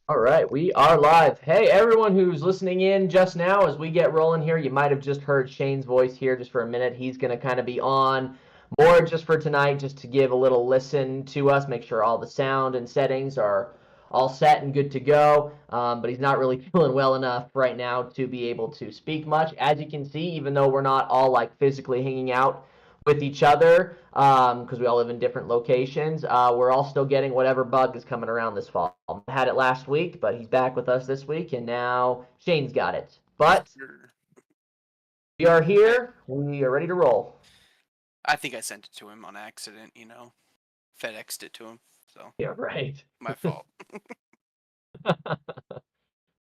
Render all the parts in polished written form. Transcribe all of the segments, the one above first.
All right, we are live. Hey, everyone who's listening in just now as we get rolling here, you might have just heard Shane's voice here just for a minute. He's going to kind of be on more just for tonight, just to give a little listen to us, make sure all the sound and settings are all set and good to go. But he's not really feeling well enough right now to be able to speak much. As you can see, even though we're not all like physically hanging out with each other because we all live in different locations. We're all still getting whatever bug is coming around this fall. Had it last week, but he's back with us this week, and now Shane's got it. But Sure. we are I, here. We are ready to roll. I think I sent it to him on accident, FedExed it to him. So, Yeah, right. my fault.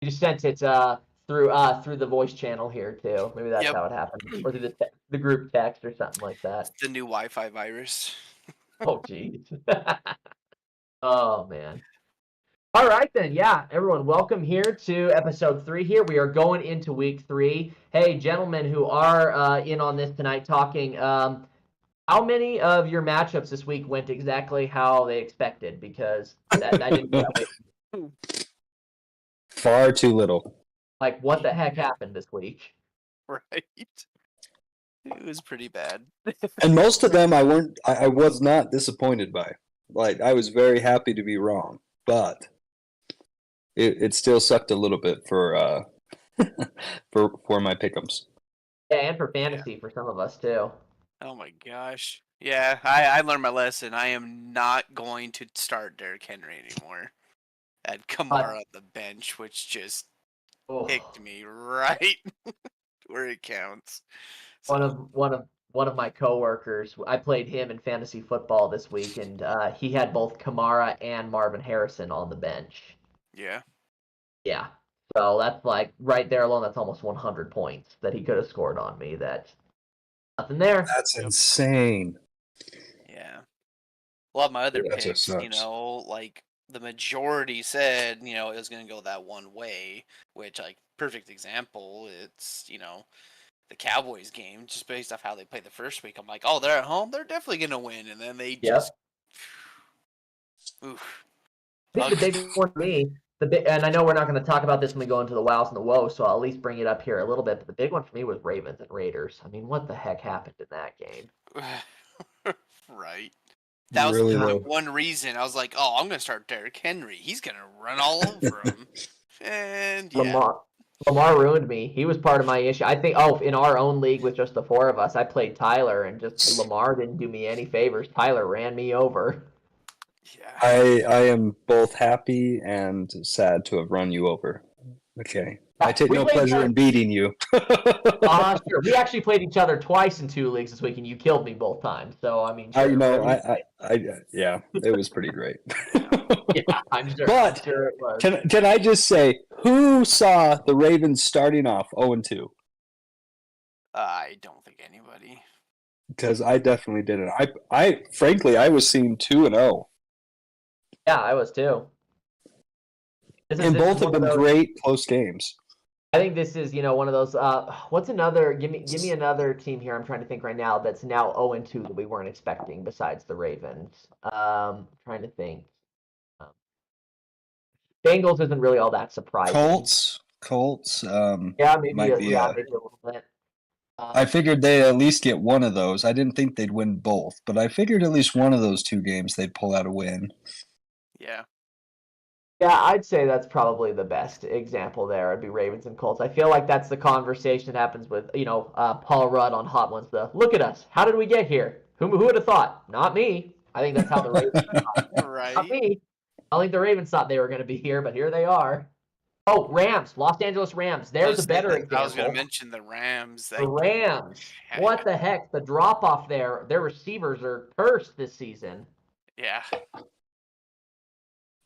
You sent it through the voice channel here too. Maybe that's Yep. how it happened, or through the group text or something like It's that. the new Wi-Fi virus. Oh, geez. Oh man. All right, then. Yeah, everyone, welcome here to episode 3 here. We are going into week 3. Hey, gentlemen who are in on this tonight talking, how many of your matchups this week went exactly how they expected? Because that I didn't that way. Far too little. Like, what the heck happened this week? Right. It was pretty bad. And most of them I was not disappointed by. Like I was very happy to be wrong. But it still sucked a little bit for for my pick'ems. Yeah, and for Yeah. fantasy for some of us too. Oh my gosh. Yeah, I learned my lesson. I am not going to start Derrick Henry anymore. I had Kamara on the bench, which just kicked Oh, me right where it counts. one So, of one of one of my coworkers, I played him in fantasy football this week, and he had both Kamara and Marvin Harrison on the bench. yeah. Yeah. So that's like right there alone, that's almost 100 points that he could have scored on me. That nothing there. That's Yep. insane. Yeah. A lot of my other That just picks, sucks. like the majority said, it was going to go that one way, which, like, perfect example, it's, the Cowboys game, just based off how they played the first week. I'm like, oh, they're at home, they're definitely going to win. And then they just, Yep. oof, I think the ugly. big one for me, and I know we're not going to talk about this when we go into the wows and the woes, so I'll at least bring it up here a little bit. But the big one for me was Ravens and Raiders. I mean, what the heck happened in that game? Right. That was Really the low. one reason I was like, oh, I'm going to start Derrick Henry. He's going to run all over him. And yeah. Lamar ruined me. He was part of my issue. I think, oh, in our own league with just the 4 of us, I played Tyler, and just Lamar didn't do me any favors. Tyler ran me over. Yeah. I am both happy and sad to have run you over. Okay. I take We no played each pleasure other. in beating you. Sure. We actually played each other twice in 2 leagues this week, and you killed me both times. So I mean, I, you sure, know, whatever. yeah, it was pretty great. Yeah, I'm sure. But Sure it was. can I just say, who saw the Ravens starting off 0-2? I don't think anybody. Because I definitely didn't. I frankly, I was seeing 2-0, Yeah, I was too. and This is both have one of been those. great close games. I think this is one of those. What's another? Give me another team here. I'm trying to think right now that's now 0-2 that we weren't expecting besides the Ravens. Trying to think. Um, Bengals isn't really all that surprising. Colts, Yeah, maybe might be yeah, a. maybe a little bit. I Um, figured they'd at least get one of those. I didn't think they'd win both, but I figured at least one of those two games they'd pull out a win. Yeah. Yeah, I'd say that's probably the best example there. It'd be Ravens and Colts. I feel like that's the conversation that happens with, Paul Rudd on Hot Ones. Look at us. How did we get here? Who would have thought? Not me. I think that's how the Ravens. Not Right. me. I think the Ravens thought they were going to be here, but here they are. Oh, Rams, Los Angeles Rams. There's a better I was gonna example. mention the Rams. The Like, Rams. What the heck? The drop off there. Their receivers are cursed this season. yeah.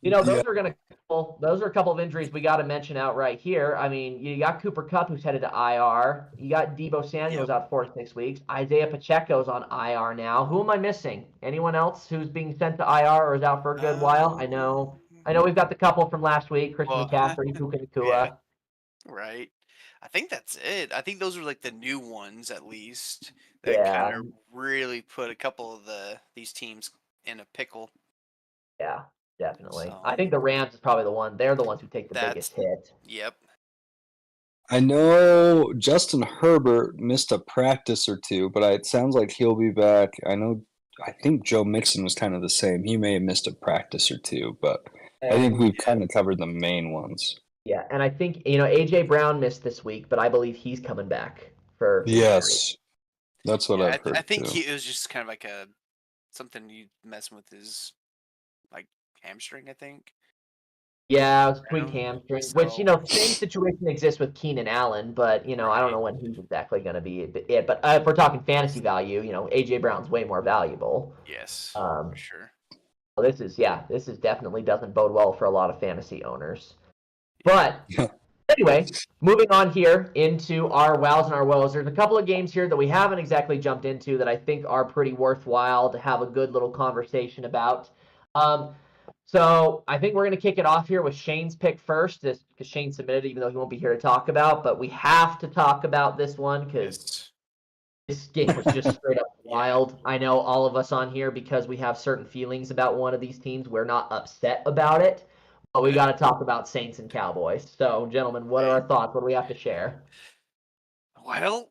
Yeah. Those are a couple of injuries we got to mention out right here. I mean, you got Cooper Kupp who's headed to IR. You got Debo Samuel's Yep. out 4 to 6 weeks. Isaiah Pacheco's on IR now. Who am I missing? Anyone else who's being sent to IR or is out for a good while? I know we've got the couple from last week, Christian Well, McCaffrey, Puka yeah. Nacua. Right. I think that's it. I think those are like the new ones, at least, that kind Yeah, of really put a couple of these teams in a pickle. yeah. Definitely. So I think the Rams is probably the one. They're the ones who take the that's biggest hit. yep. I know Justin Herbert missed a practice or two, but it sounds like he'll be back. I think Joe Mixon was kind of the same. He may have missed a practice or two, but I think And we've kind of covered the main ones. yeah, and I think AJ Brown missed this week, but I believe he's coming back for week 3. Yes, that's what Yeah, I've I heard think too. it was just kind of like a something you messing with his like hamstring, I think. Yeah, it was tweaked Brown. hamstring, which So same situation exists with Keenan Allen, but I don't right. know when he's exactly going to be it. But if we're talking fantasy value, AJ Brown's way more valuable. Yes, for Um, sure. so this is definitely doesn't bode well for a lot of fantasy owners. But anyway, moving on here into our wows and our woes. There's a couple of games here that we haven't exactly jumped into that I think are pretty worthwhile to have a good little conversation about. So I think we're going to kick it off here with Shane's pick first, because Shane submitted it, even though he won't be here to talk about. But we have to talk about this one because Yes. this game was just straight up Yeah. wild. I know all of us on here, because we have certain feelings about one of these teams, we're not upset about it. But we got to talk about Saints and Cowboys. So, gentlemen, what are our thoughts? What do we have to share? Well,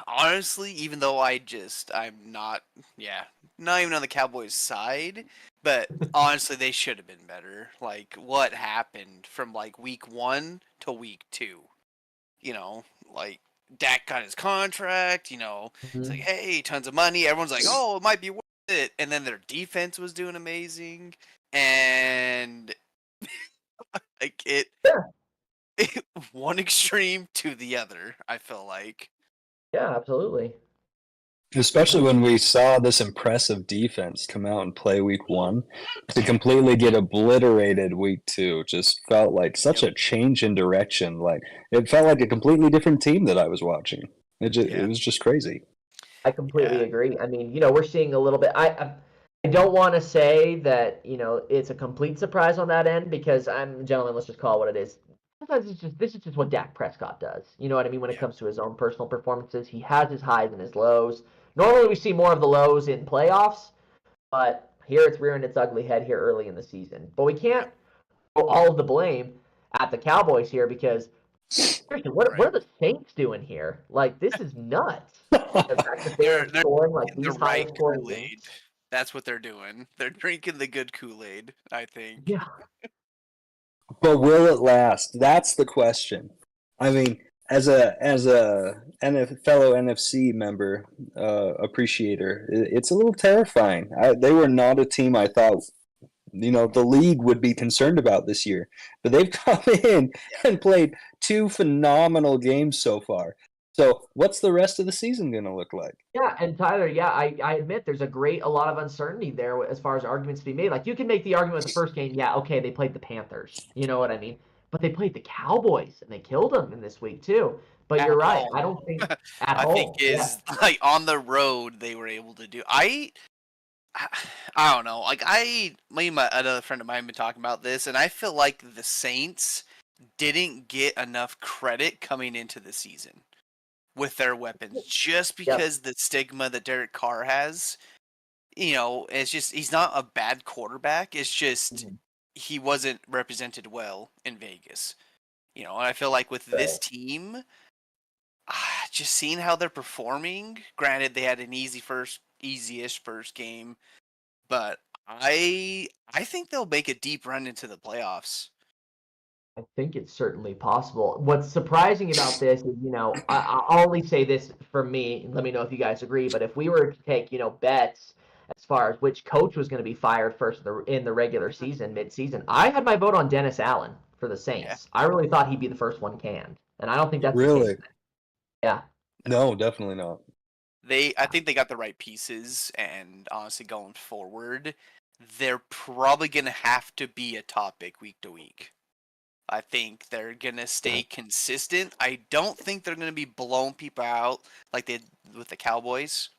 honestly, even though I'm not, not even on the Cowboys' side, but honestly, they should have been better. Like, what happened from like week 1 to week 2? Like Dak got his contract. It's like, hey, tons of money. Everyone's like, oh, it might be worth it. And then their defense was doing amazing, and like one extreme to the other, I feel like. Yeah, absolutely. Especially when we saw this impressive defense come out and play week 1, to completely get obliterated week 2 just felt like such a change in direction. Like, it felt like a completely different team that I was watching. It was just crazy. I completely agree. I mean, we're seeing a little bit. I don't want to say that it's a complete surprise on that end, because gentlemen, let's just call it what it is. Sometimes this is just what Dak Prescott does. You know what I mean? When it comes to his own personal performances, he has his highs and his lows. Normally, we see more of the lows in playoffs, but here it's rearing its ugly head here early in the season. But we can't throw all of the blame at the Cowboys here, because seriously, what are the Saints doing here? Like, this is nuts. The fact that They're scoring like drinking the these high right scoring Kool-Aid. games. That's what they're doing. They're drinking the good Kool-Aid, I think. Yeah. But will it last? That's the question. I mean, as a fellow NFC member, appreciator, it's a little terrifying. They were not a team I thought the league would be concerned about this year, but they've come in and played 2 phenomenal games so far. So what's the rest of the season going to look like? Yeah, and Tyler, I admit there's a lot of uncertainty there as far as arguments to be made. Like, you can make the argument with the first game, yeah, okay, they played the Panthers, you know what I mean? But they played the Cowboys, and they killed them in this week too. But you're right, I don't think at I home. think is like on the road they were able to do. I don't know. Like another friend of mine been talking about this, and I feel like the Saints didn't get enough credit coming into the season with their weapons, just because the stigma that Derek Carr has. It's just he's not a bad quarterback. It's just he wasn't represented well in Vegas. And I feel like with this team, just seeing how they're performing. Granted, they had an easy-ish first game, but I think they'll make a deep run into the playoffs. I think it's certainly possible. What's surprising about this is, I'll only say this for me. Let me know if you guys agree. But if we were to take, bets as far as which coach was going to be fired first in the regular season, mid-season, I had my vote on Dennis Allen for the Saints. Yeah. I really thought he'd be the first one canned, and I don't think that's really. The case. Yeah. No, definitely not. I think they got the right pieces, and honestly, going forward, they're probably going to have to be a topic week to week. I think they're going to stay consistent. I don't think they're going to be blowing people out like they did with the Cowboys.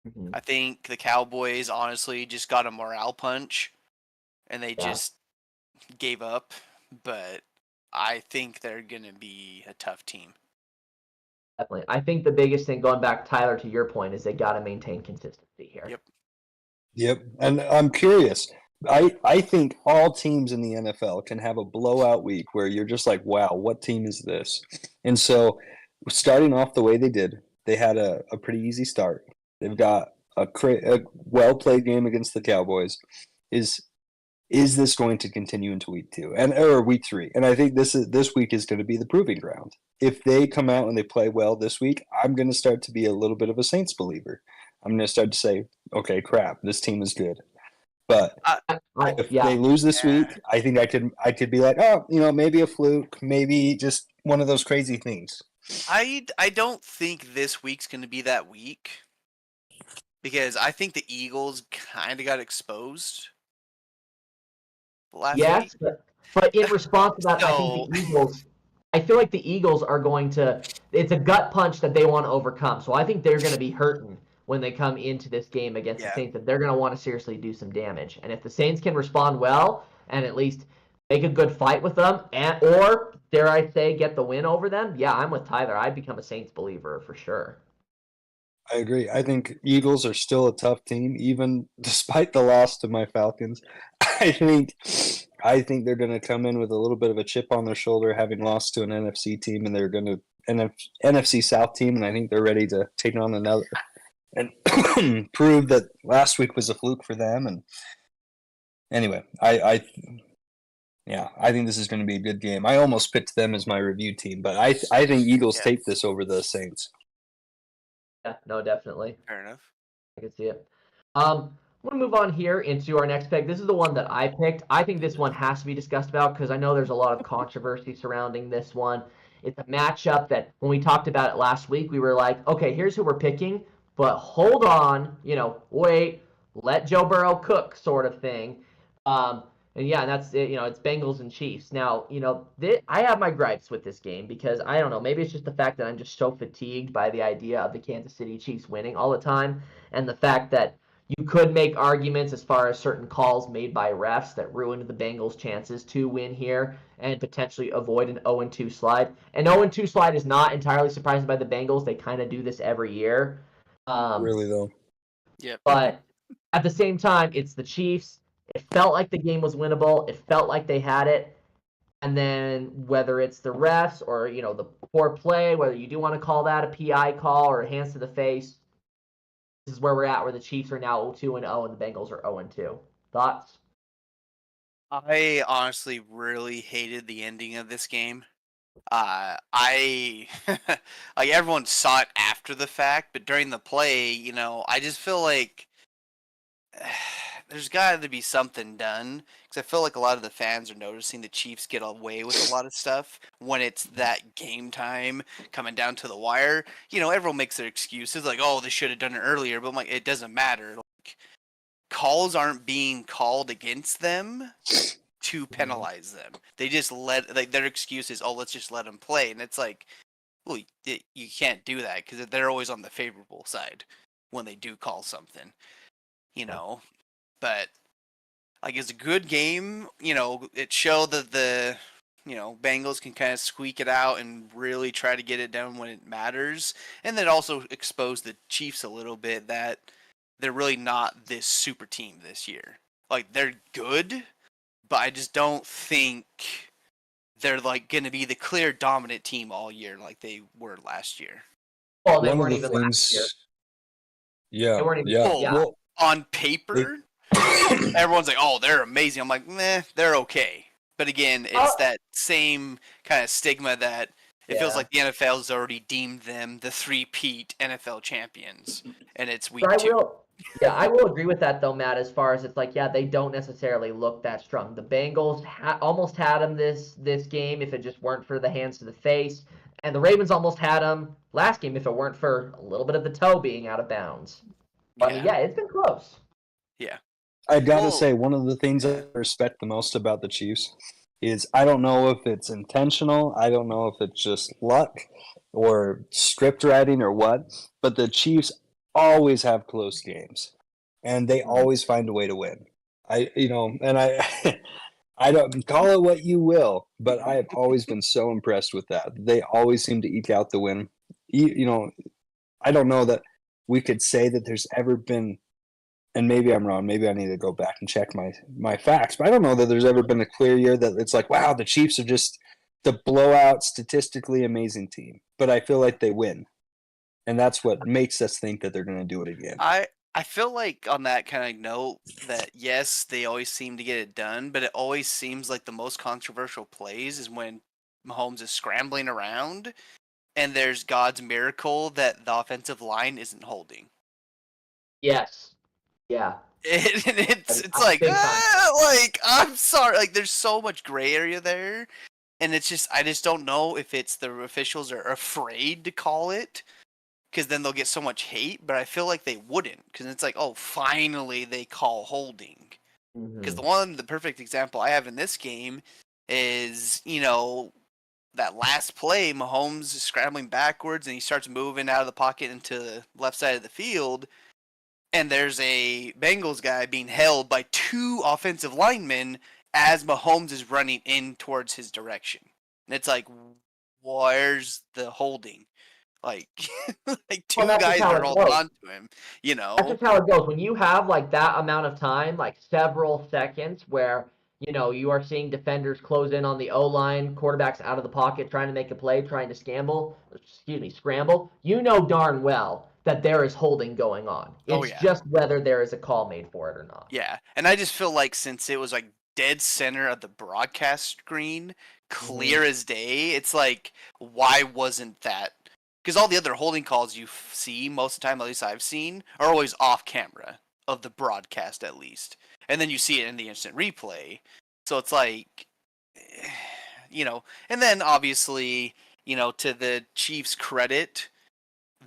Mm-hmm. I think the Cowboys, honestly, just got a morale punch, and they just gave up. But I think they're going to be a tough team. Definitely. I think the biggest thing, going back, Tyler, to your point, is they got to maintain consistency here. Yep. Yep. And I'm curious, I think all teams in the NFL can have a blowout week where you're just like, wow, what team is this? And so, starting off the way they did, they had a pretty easy start. They've got a well played game against the Cowboys. Is this going to continue into week 2 or week 3? And I think this week is going to be the proving ground. If they come out and they play well this week, I'm going to start to be a little bit of a Saints believer. I'm going to start to say, okay, crap, this team is good. But if they lose this week, I think I could be like, oh, maybe a fluke, maybe just one of those crazy things. I don't think this week's going to be that week because I think the Eagles kind of got exposed last week. But in response to that, I feel like the Eagles are going to. It's a gut punch that they want to overcome. So I think they're going to be hurting when they come into this game against the Saints, that they're going to want to seriously do some damage. And if the Saints can respond well and at least make a good fight with them, or dare I say, get the win over them, yeah, I'm with Tyler. I'd become a Saints believer for sure. I agree. I think Eagles are still a tough team, even despite the loss to my Falcons. I think they're going to come in with a little bit of a chip on their shoulder, having lost to an NFC team, and they're going to NFC South team, and I think they're ready to take on another and prove that last week was a fluke for them. And anyway, I think this is going to be a good game. I almost picked them as my review team, but I think Eagles take this over the Saints. Yeah, no, definitely. Fair enough. I can see it. I'm going to move on here into our next pick. This is the one that I picked. I think this one has to be discussed about because I know there's a lot of controversy surrounding this one. It's a matchup that when we talked about it last week, we were like, okay, here's who we're picking, but hold on, wait, let Joe Burrow cook sort of thing. And that's it. It's Bengals and Chiefs. Now, I have my gripes with this game because I don't know. Maybe it's just the fact that I'm just so fatigued by the idea of the Kansas City Chiefs winning all the time, and the fact that you could make arguments as far as certain calls made by refs that ruined the Bengals' chances to win here and potentially avoid an 0-2 slide. An 0-2 slide is not entirely surprising by the Bengals. They kind of do this every year. Really, though. Yeah. But at the same time, it's the Chiefs. It felt like the game was winnable. It felt like they had it. And then whether it's the refs or, the poor play, whether you do want to call that a PI call or a hands to the face, this is where we're at, where the Chiefs are now 2-0 and the Bengals are 0-2. Thoughts? I honestly really hated the ending of this game. I like everyone saw it after the fact, but during the play, I just feel like there's got to be something done because I feel like a lot of the fans are noticing the Chiefs get away with a lot of stuff when it's that game time coming down to the wire. Everyone makes their excuses like, "Oh, they should have done it earlier," but I'm like, it doesn't matter. Like, calls aren't being called against them to penalize them. They just their excuse is, "Oh, let's just let them play," and it's like, well, you can't do that because they're always on the favorable side when they do call something. But like it's a good game. It showed that the Bengals can kind of squeak it out and really try to get it done when it matters, and then also exposed the Chiefs a little bit that they're really not this super team this year. Like they're good, but I just don't think they're like going to be the clear dominant team all year like they were last year. Well, they weren't even last year. Yeah, They weren't even, yeah. Well, on paper, everyone's like, "Oh, they're amazing." I'm like, "Meh, they're okay." But again, it's that same kind of stigma that it feels like the NFL has already deemed them the three-peat NFL champions, and it's week 2. I will agree with that though, Matt. As far as it's like, they don't necessarily look that strong. The Bengals almost had them this game if it just weren't for the hands to the face, and the Ravens almost had them last game if it weren't for a little bit of the toe being out of bounds. But it's been close. Yeah. I gotta say, one of the things I respect the most about the Chiefs is I don't know if it's intentional, I don't know if it's just luck or script writing or what, but the Chiefs always have close games, and they always find a way to win. I don't call it what you will, but I have always been so impressed with that. They always seem to eke out the win. I don't know that we could say that there's ever been and maybe I'm wrong. Maybe I need to go back and check my facts. But I don't know that there's ever been a clear year that it's like, wow, the Chiefs are just the blowout, statistically amazing team. But I feel like they win, and that's what makes us think that they're going to do it again. I feel like on that kind of note that yes, they always seem to get it done, but it always seems like the most controversial plays is when Mahomes is scrambling around and there's God's miracle that the offensive line isn't holding. Yes. Yeah. It's like, like, I'm sorry, like there's so much gray area there, and it's just I just don't know if it's the officials are afraid to call it because then they'll get so much hate, but I feel like they wouldn't because it's like, oh, finally they call holding. Because the perfect example I have in this game is, that last play, Mahomes is scrambling backwards and he starts moving out of the pocket into the left side of the field. And there's a Bengals guy being held by two offensive linemen as Mahomes is running in towards his direction. And it's like, where's the holding? Like, two guys are holding on to him, That's just how it goes. When you have, like, that amount of time, like, several seconds where, you are seeing defenders close in on the O-line, quarterbacks out of the pocket, trying to make a play, trying to scramble, you know darn well that there is holding going on. It's just whether there is a call made for it or not. Yeah, and I just feel like since it was, like, dead center of the broadcast screen, clear as day, it's like, why wasn't that? Because all the other holding calls you see most of the time, at least I've seen, are always off camera of the broadcast at least. And then you see it in the instant replay. So it's like, and then obviously, to the Chiefs' credit,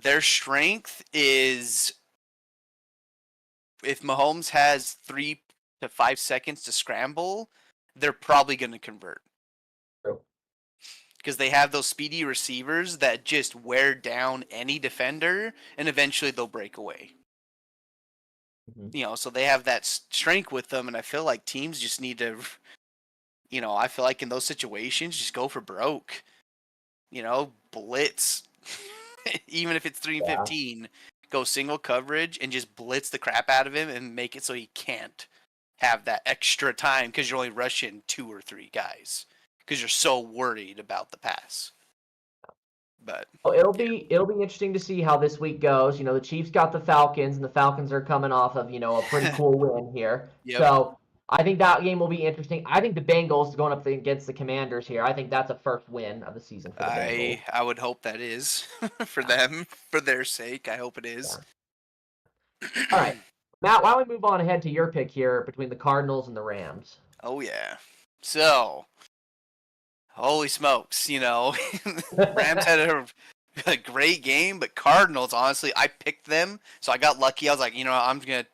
their strength is if Mahomes has 3 to 5 seconds to scramble, they're probably going to convert. True. Because they have those speedy receivers that just wear down any defender, and eventually they'll break away. So they have that strength with them, and I feel like teams just need to, I feel like in those situations, just go for broke. Blitz. Even if it's 3-15, go single coverage and just blitz the crap out of him and make it so he can't have that extra time because you're only rushing 2 or 3 guys. Because you're so worried about the pass. But it'll be interesting to see how this week goes. The Chiefs got the Falcons, and the Falcons are coming off of a pretty cool win here. Yep. So I think that game will be interesting. I think the Bengals going up against the Commanders here. I think that's a first win of the season for the Bengals. I would hope that is for them, for their sake. I hope it is. Yeah. All right, Matt. Why don't we move on ahead to your pick here between the Cardinals and the Rams? Oh yeah. So. Holy smokes, Rams had a great game, but Cardinals, honestly, I picked them, so I got lucky. I was like, I'm going to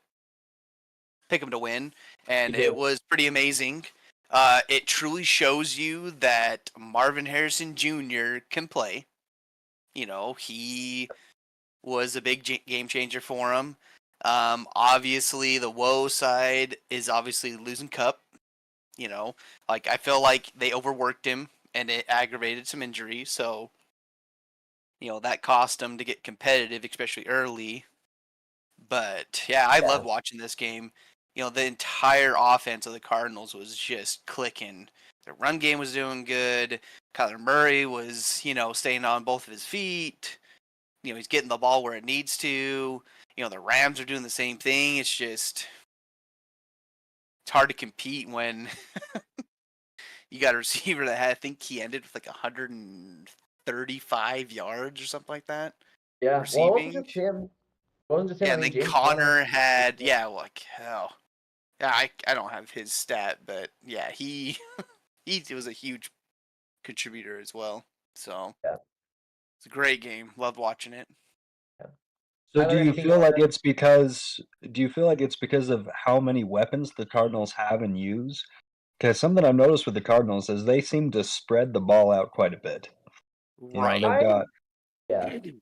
pick them to win, and it was pretty amazing. It truly shows you that Marvin Harrison Jr. can play. He was a big game changer for him. Obviously, the woe side is obviously losing Kupp. I feel like they overworked him and it aggravated some injury. So, that cost him to get competitive, especially early. But, I love watching this game. The entire offense of the Cardinals was just clicking. Their run game was doing good. Kyler Murray was, staying on both of his feet. He's getting the ball where it needs to. The Rams are doing the same thing. It's just... It's hard to compete when you got a receiver that I think he ended with like 135 yards or something like that. Yeah, receiving. Well, it wasn't just him. And then Connor had, I don't have his stat, but yeah, he was a huge contributor as well. So it's a great game. Loved watching it. So do you feel like it's because of how many weapons the Cardinals have and use? Because something I've noticed with the Cardinals is they seem to spread the ball out quite a bit. Right. They've got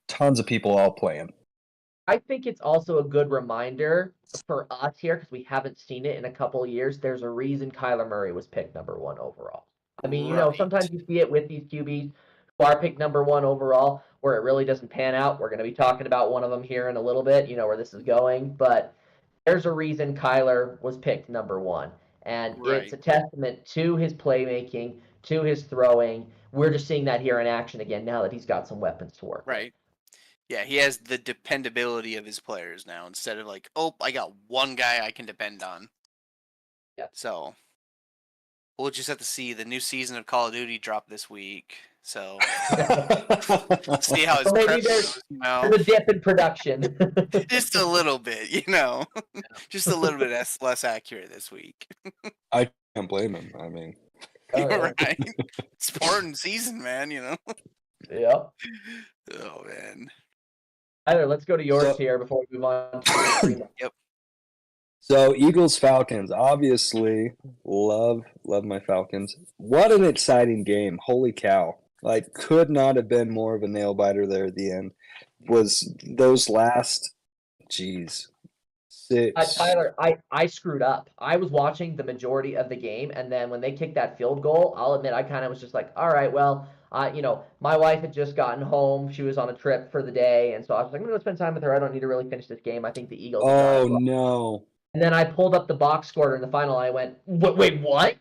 tons of people all playing. I think it's also a good reminder for us here, because we haven't seen it in a couple of years. There's a reason Kyler Murray was picked number 1 overall. I mean, sometimes you see it with these QBs who are picked number 1 overall, where it really doesn't pan out. We're going to be talking about one of them here in a little bit, where this is going. But there's a reason Kyler was picked number one. And it's a Right. testament to his playmaking, to his throwing. We're just seeing that here in action again now that he's got some weapons to work with. Right. Yeah, he has the dependability of his players now instead of like, oh, I got one guy I can depend on. Yep. So we'll just have to see. The new season of Call of Duty dropped this week, so see how his Well, maybe prep there's- goes. You know? There's a dip in production. Just a little bit, you know, just a little bit less accurate this week. I can't blame him. I mean, Oh, yeah. Right? Spartan season, man. You know. Yep. Oh man. Tyler, let's go to yours So- here before we move on to so Eagles Falcons, obviously love my Falcons. What an exciting game. Holy cow. Like could not have been more of a nail biter there at the end. Was those last six Tyler, I screwed up. I was watching the majority of the game, and then when they kicked that field goal, I'll admit I kind of was just like, all right, well, my wife had just gotten home. She was on a trip for the day, and so I was like, I'm going to spend time with her. I don't need to really finish this game. I think the Eagles. Oh no. And then I pulled up the box score in the final. I went, wait, what?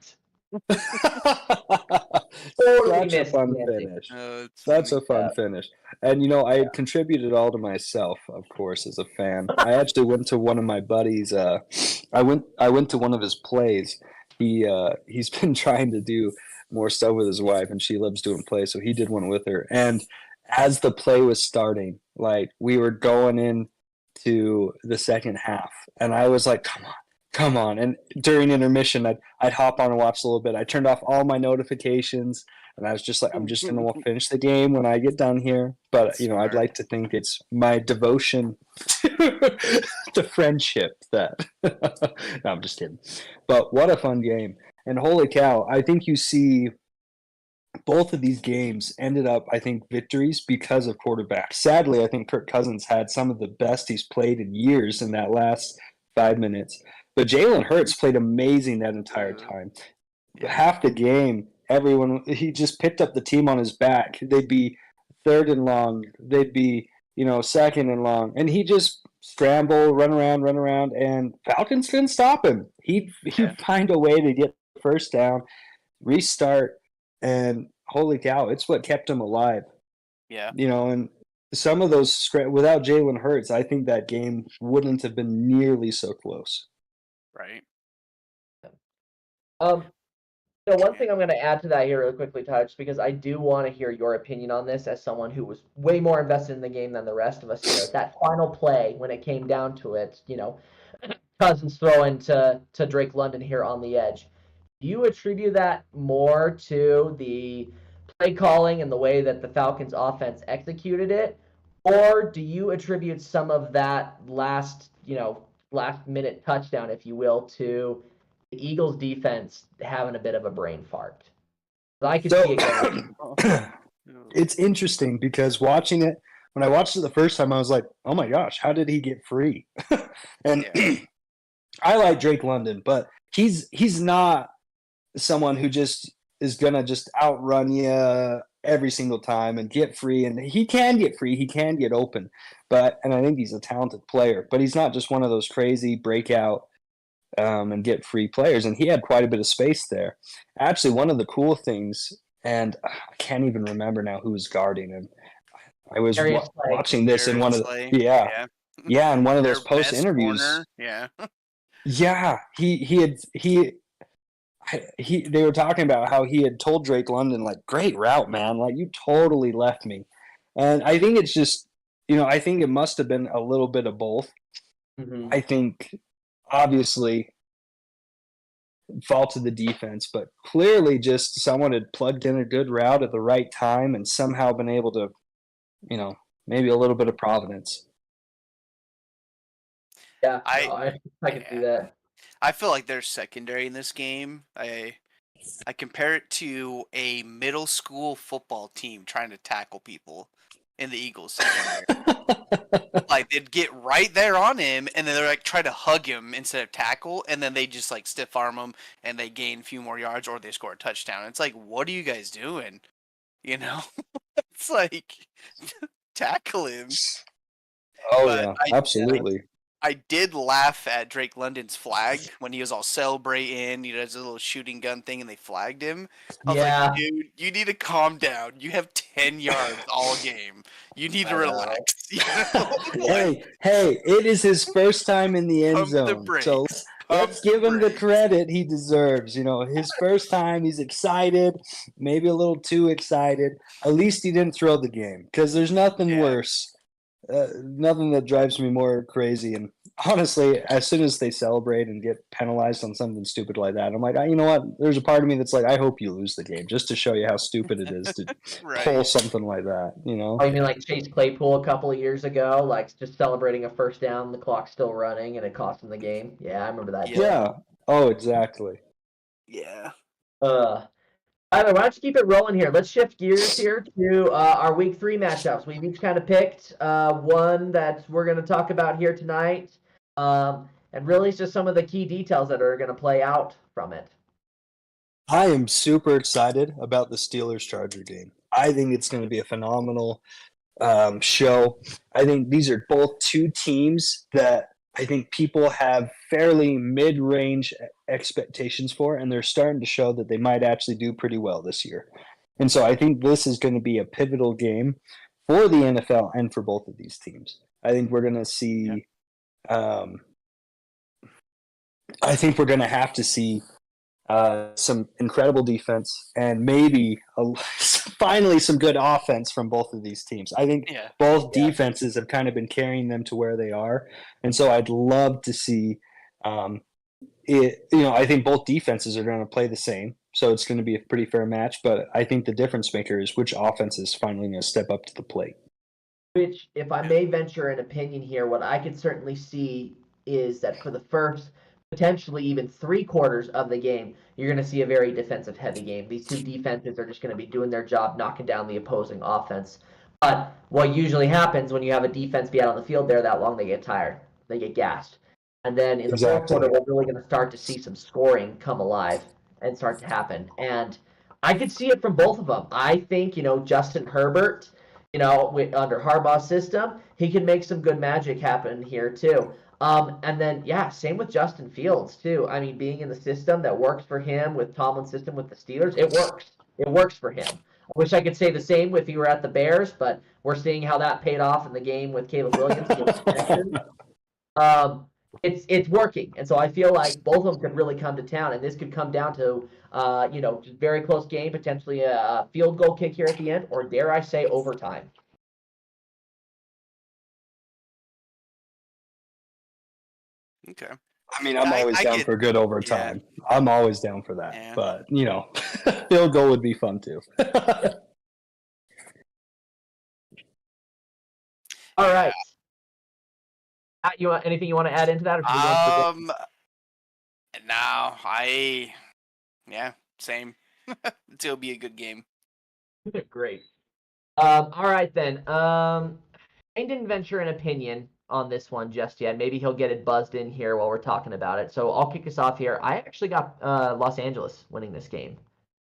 Totally Such a missed fun the ending. finish. It's That's funny. a fun finish. And I had contributed all to myself, of course, as a fan. I actually went to one of my buddies. I went to one of his plays. He's been trying to do more stuff with his wife, and she loves doing plays, so he did one with her. And as the play was starting, like we were going into the second half, and I was like, come on. And during intermission, I'd hop on and watch a little bit. I turned off all my notifications, and I was just like, I'm just going to finish the game when I get done here. But, I'd Smart. like to think it's my devotion to friendship that. No, I'm just kidding. But what a fun game. And holy cow, I think you see both of these games ended up, I think, victories because of quarterback. Sadly, I think Kirk Cousins had some of the best he's played in years in that last 5 minutes. But Jalen Hurts played amazing that entire time. Half the game, he just picked up the team on his back. They'd be third and long. They'd be, second and long. And he just scramble, run around, and Falcons couldn't stop him. He'd find a way to get the first down, restart, and holy cow, it's what kept him alive. Yeah. And some of those, without Jalen Hurts, I think that game wouldn't have been nearly so close. Right. One thing I'm going to add to that here really quickly, Touch, because I do want to hear your opinion on this as someone who was way more invested in the game than the rest of us here. That final play, when it came down to it, Cousins throwing to Drake London here on the edge. Do you attribute that more to the play calling and the way that the Falcons offense executed it? Or do you attribute some of that last minute touchdown, if you will, to the Eagles defense having a bit of a brain fart? I could see it going. It's interesting because watching it, when I watched it the first time, I was like, oh my gosh, how did he get free? And I like Drake London, but he's not someone who just is going to just outrun you every single time and get free. And he can get free. He can get open. And I think he's a talented player. But he's not just one of those crazy breakout and get free players. And he had quite a bit of space there. Actually, one of the cool things, and I can't even remember now who was guarding him. I was watching this in one of the in one of those post interviews. They were talking about how he had told Drake London, like, great route, man. Like, you totally left me. And I think it's just, I think it must have been a little bit of both. Mm-hmm. I think, obviously, fault of the defense, but clearly just someone had plugged in a good route at the right time and somehow been able to, maybe a little bit of providence. Yeah, I can see that. I feel like they're secondary in this game. I compare it to a middle school football team trying to tackle people in the Eagles secondary. Like, they'd get right there on him, and then they're like try to hug him instead of tackle, and then they just like stiff arm him, and they gain a few more yards, or they score a touchdown. It's like, what are you guys doing? It's like tackle him. Oh, yeah, absolutely. I did laugh at Drake London's flag when he was all celebrating. He does a little shooting gun thing, and they flagged him. I was Yeah. like, dude, you need to calm down. You have 10 yards all game. You need to I know. relax. You know? Like, Hey, it is his first time in the end pump the zone. brakes. So let's give him the credit he deserves. You know, his first time, he's excited, maybe a little too excited. At least he didn't throw the game because there's nothing worse. Nothing that drives me more crazy. And honestly, as soon as they celebrate and get penalized on something stupid like that, I'm like, you know what? There's a part of me that's like, I hope you lose the game just to show you how stupid it is to pull something like that, you know? Oh, you mean like Chase Claypool a couple of years ago, like just celebrating a first down, the clock's still running, and it cost him the game? Yeah, I remember that. Yeah. Oh, exactly. Yeah. Tyler, why don't you keep it rolling here? Let's shift gears here to our week 3 matchups. We've each kind of picked one that we're going to talk about here tonight. And really it's just some of the key details that are going to play out from it. I am super excited about the Steelers-Charger game. I think it's going to be a phenomenal show. I think these are both two teams that I think people have fairly mid-range expectations for, and they're starting to show that they might actually do pretty well this year. And so I think this is going to be a pivotal game for the NFL and for both of these teams. I think we're going to see I think we're going to have to see some incredible defense and maybe finally some good offense from both of these teams. I think both defenses have kind of been carrying them to where they are, and so I'd love to see it. You know, I think both defenses are going to play the same, so it's going to be a pretty fair match. But I think the difference maker is which offense is finally going to step up to the plate. Which, if I may venture an opinion here, what I could certainly see is that for the first potentially even 3/4 of the game, you're going to see a very defensive heavy game. These two defenses are just going to be doing their job, knocking down the opposing offense. But what usually happens when you have a defense be out on the field there that long, they get tired, they get gassed. And then in the fourth quarter, we're really going to start to see some scoring come alive and start to happen. And I could see it from both of them. I think, Justin Herbert, under Harbaugh's system, he can make some good magic happen here too. And then, same with Justin Fields, too. I mean, being in the system that works for him with Tomlin's system with the Steelers, it works. It works for him. I wish I could say the same if he were at the Bears, but we're seeing how that paid off in the game with Caleb Williams. It's working. And so I feel like both of them could really come to town, and this could come down to, just very close game, potentially a field goal kick here at the end, or dare I say overtime. Okay. I mean, I'm always down for good overtime. Yeah. I'm always down for that. Yeah. But, field goal would be fun too. All right. You want anything you want to add into that? Same. It'll be a good game. Great. All right then. I didn't venture an opinion on this one just yet. Maybe he'll get it buzzed in here while we're talking about it. So I'll kick us off here. I actually got Los Angeles winning this game.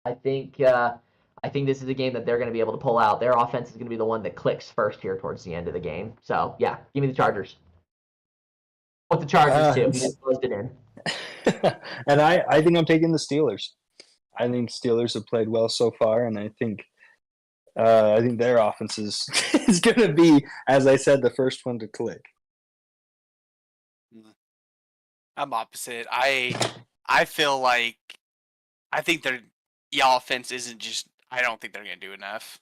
I think this is a game that they're going to be able to pull out. Their offense is going to be the one that clicks first here towards the end of the game. So yeah, give me the Chargers. What the Chargers too? He just buzzed it in. And I think I'm taking the Steelers. I think Steelers have played well so far, and I think their offense is going to be, as I said, the first one to click. I'm opposite. I feel like I think their offense isn't just. I don't think they're going to do enough.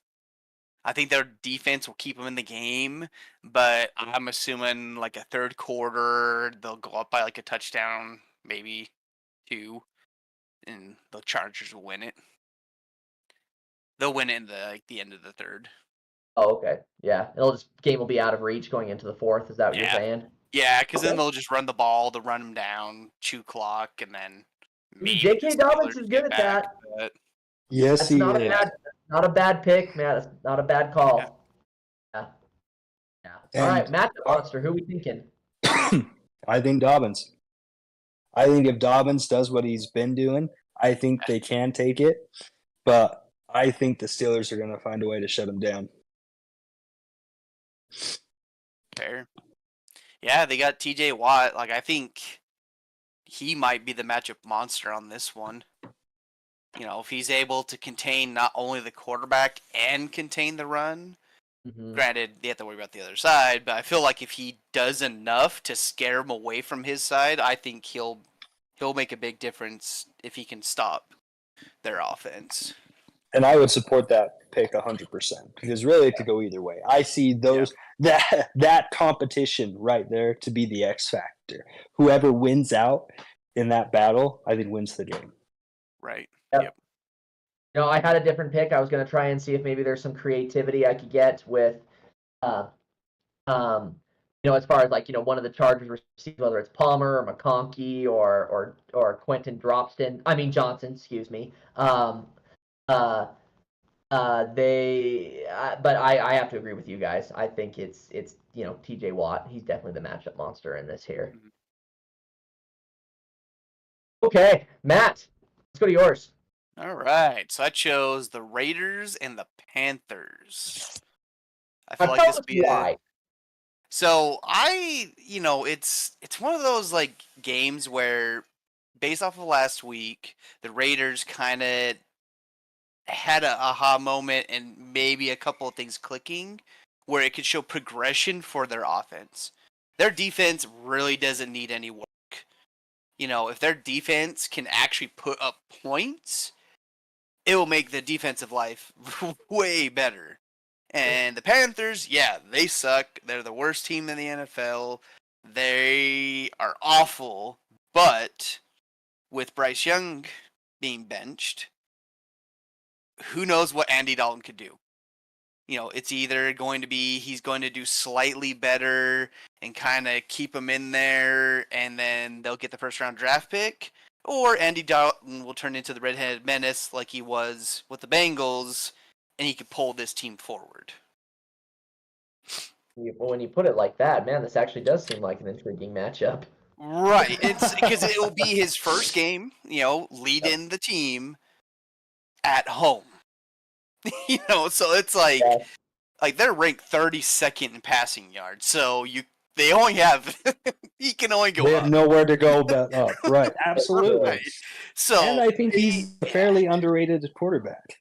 I think their defense will keep them in the game, but I'm assuming like a third quarter they'll go up by like a touchdown, maybe 2, and the Chargers will win it. They'll win it in the end of the third. Oh, okay. Yeah. Game will be out of reach going into the fourth. Is that what you're saying? Yeah, because then they'll just run the ball, they'll run them down, chew clock, and then maybe J.K. Dobbins is good at that. But... Yes, he is. Not a bad pick, man. It's not a bad call. Yeah. All right, Matt the Monster, who are we thinking? I think Dobbins. I think if Dobbins does what he's been doing, I think they can take it. But I think the Steelers are going to find a way to shut him down. Fair. Yeah, they got TJ Watt. Like, I think he might be the matchup monster on this one. You know, if he's able to contain not only the quarterback and contain the run, granted, they have to worry about the other side, but I feel like if he does enough to scare him away from his side, I think he'll make a big difference if he can stop their offense. And I would support that pick 100% because really it could go either way. I see that competition right there to be the X factor. Whoever wins out in that battle, I think wins the game. Right. Yep. You know, I had a different pick. I was going to try and see if maybe there's some creativity I could get with, you know, as far as like, you know, one of the Chargers receivers, whether it's Palmer or McConkey or Quentin Johnson, excuse me. But I have to agree with you guys. I think it's you know, TJ Watt. He's definitely the matchup monster in this here. Mhm. Okay, Matt, let's go to yours. All right. So I chose the Raiders and the Panthers. I feel like this would be why. So you know, it's one of those like games where, based off of last week, the Raiders kind of had a aha moment and maybe a couple of things clicking where it could show progression for their offense. Their defense really doesn't need any work. You know, if their defense can actually put up points, it will make the defensive life way better. And the Panthers, yeah, they suck. They're the worst team in the NFL. They are awful. But with Bryce Young being benched, who knows what Andy Dalton could do? You know, it's either going to be he's going to do slightly better and kind of keep him in there, and then they'll get the first round draft pick, or Andy Dalton will turn into the redheaded menace like he was with the Bengals, and he could pull this team forward. When you put it like that, man, this actually does seem like an intriguing matchup. Right. It's because it will be his first game, you know, lead in the team at home. You know, so it's like they're ranked 32nd in passing yards. So they only have he can only go They up. have nowhere to go but up. Right. Absolutely. Right. So and I think he's a fairly underrated quarterback.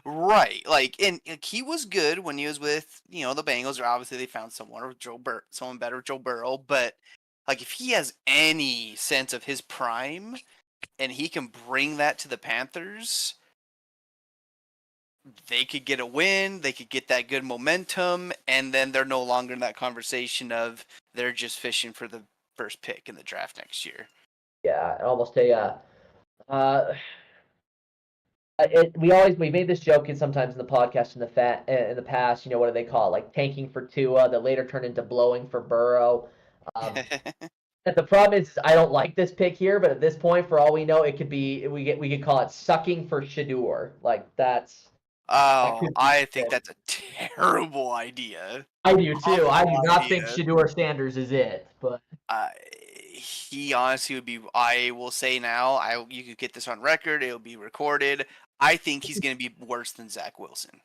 Right. Like, and he was good when he was with, you know, the Bengals, or obviously they found someone better with Joe Burrow, but like if he has any sense of his prime and he can bring that to the Panthers, they could get a win, they could get that good momentum, and then they're no longer in that conversation of they're just fishing for the first pick in the draft next year. Yeah, almost we made this joke sometimes in the podcast in the past. You know, what do they call it? Like tanking for Tua that later turned into blowing for Burrow. The problem is I don't like this pick here, but at this point, for all we know, it could be we could call it sucking for Shedeur. Like that's. I think that's a terrible idea. I do too. I do not think Shedeur Sanders is it, but he honestly would be. I will say now, you could get this on record. It'll be recorded. I think he's going to be worse than Zach Wilson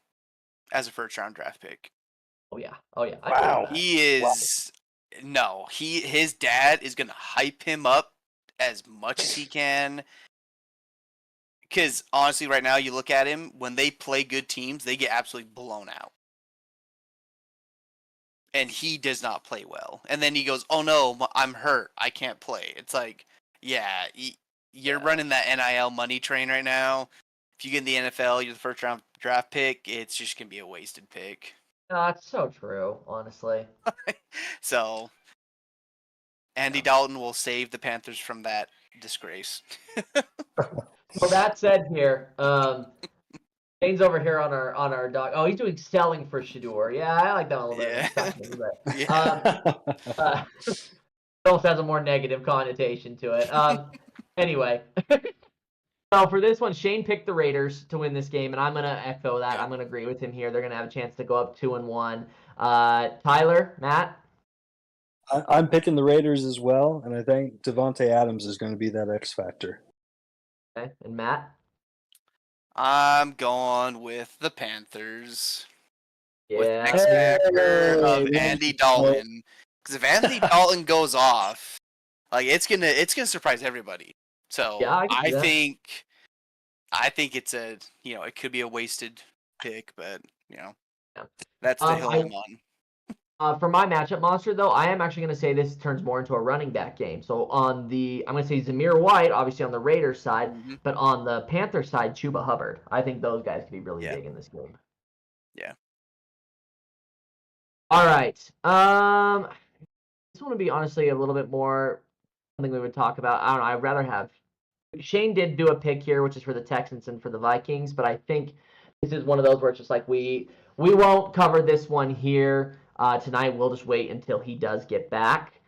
as a first round draft pick. Oh yeah. Wow. He is. Wow. No, his dad is going to hype him up as much as he can. Because honestly, right now, you look at him, when they play good teams, they get absolutely blown out. And he does not play well. And then he goes, oh no, I'm hurt. I can't play. It's like, yeah, you're running that NIL money train right now. If you get in the NFL, you're the first round draft pick, it's just going to be a wasted pick. No, it's so true, honestly. So, Andy Dalton will save the Panthers from that disgrace. Well, that said here, Shane's over here on our doc. Oh, he's doing selling for Shedeur. Yeah, I like that a little bit. Yeah. Almost has a more negative connotation to it. Anyway, so for this one, Shane picked the Raiders to win this game, and I'm gonna echo that. I'm gonna agree with him here. They're gonna have a chance to go up 2-1. Tyler, Matt. I'm picking the Raiders as well, and I think Davante Adams is going to be that X factor. Okay, and Matt? I'm going with the Panthers. Yeah. With X factor of Andy Dalton. Because if Anthony Dalton goes off, like it's gonna surprise everybody. So Yeah, I can see I that. think it's a it could be a wasted pick, but Yeah. that's the hill I I'm on. For my matchup monster, though, I am actually going to say this turns more into a running back game. So I'm going to say Zamir White, obviously on the Raiders side, Mm-hmm. but on the Panthers side, Chuba Hubbard. I think those guys could be really Yeah. big in this game. Yeah. All right. This one would be honestly a little bit more something we would talk about. I don't know. I'd rather have Shane did do a pick here, which is for the Texans and for the Vikings, but I think this is one of those where it's just like we won't cover this one here tonight. We'll just wait until he does get back.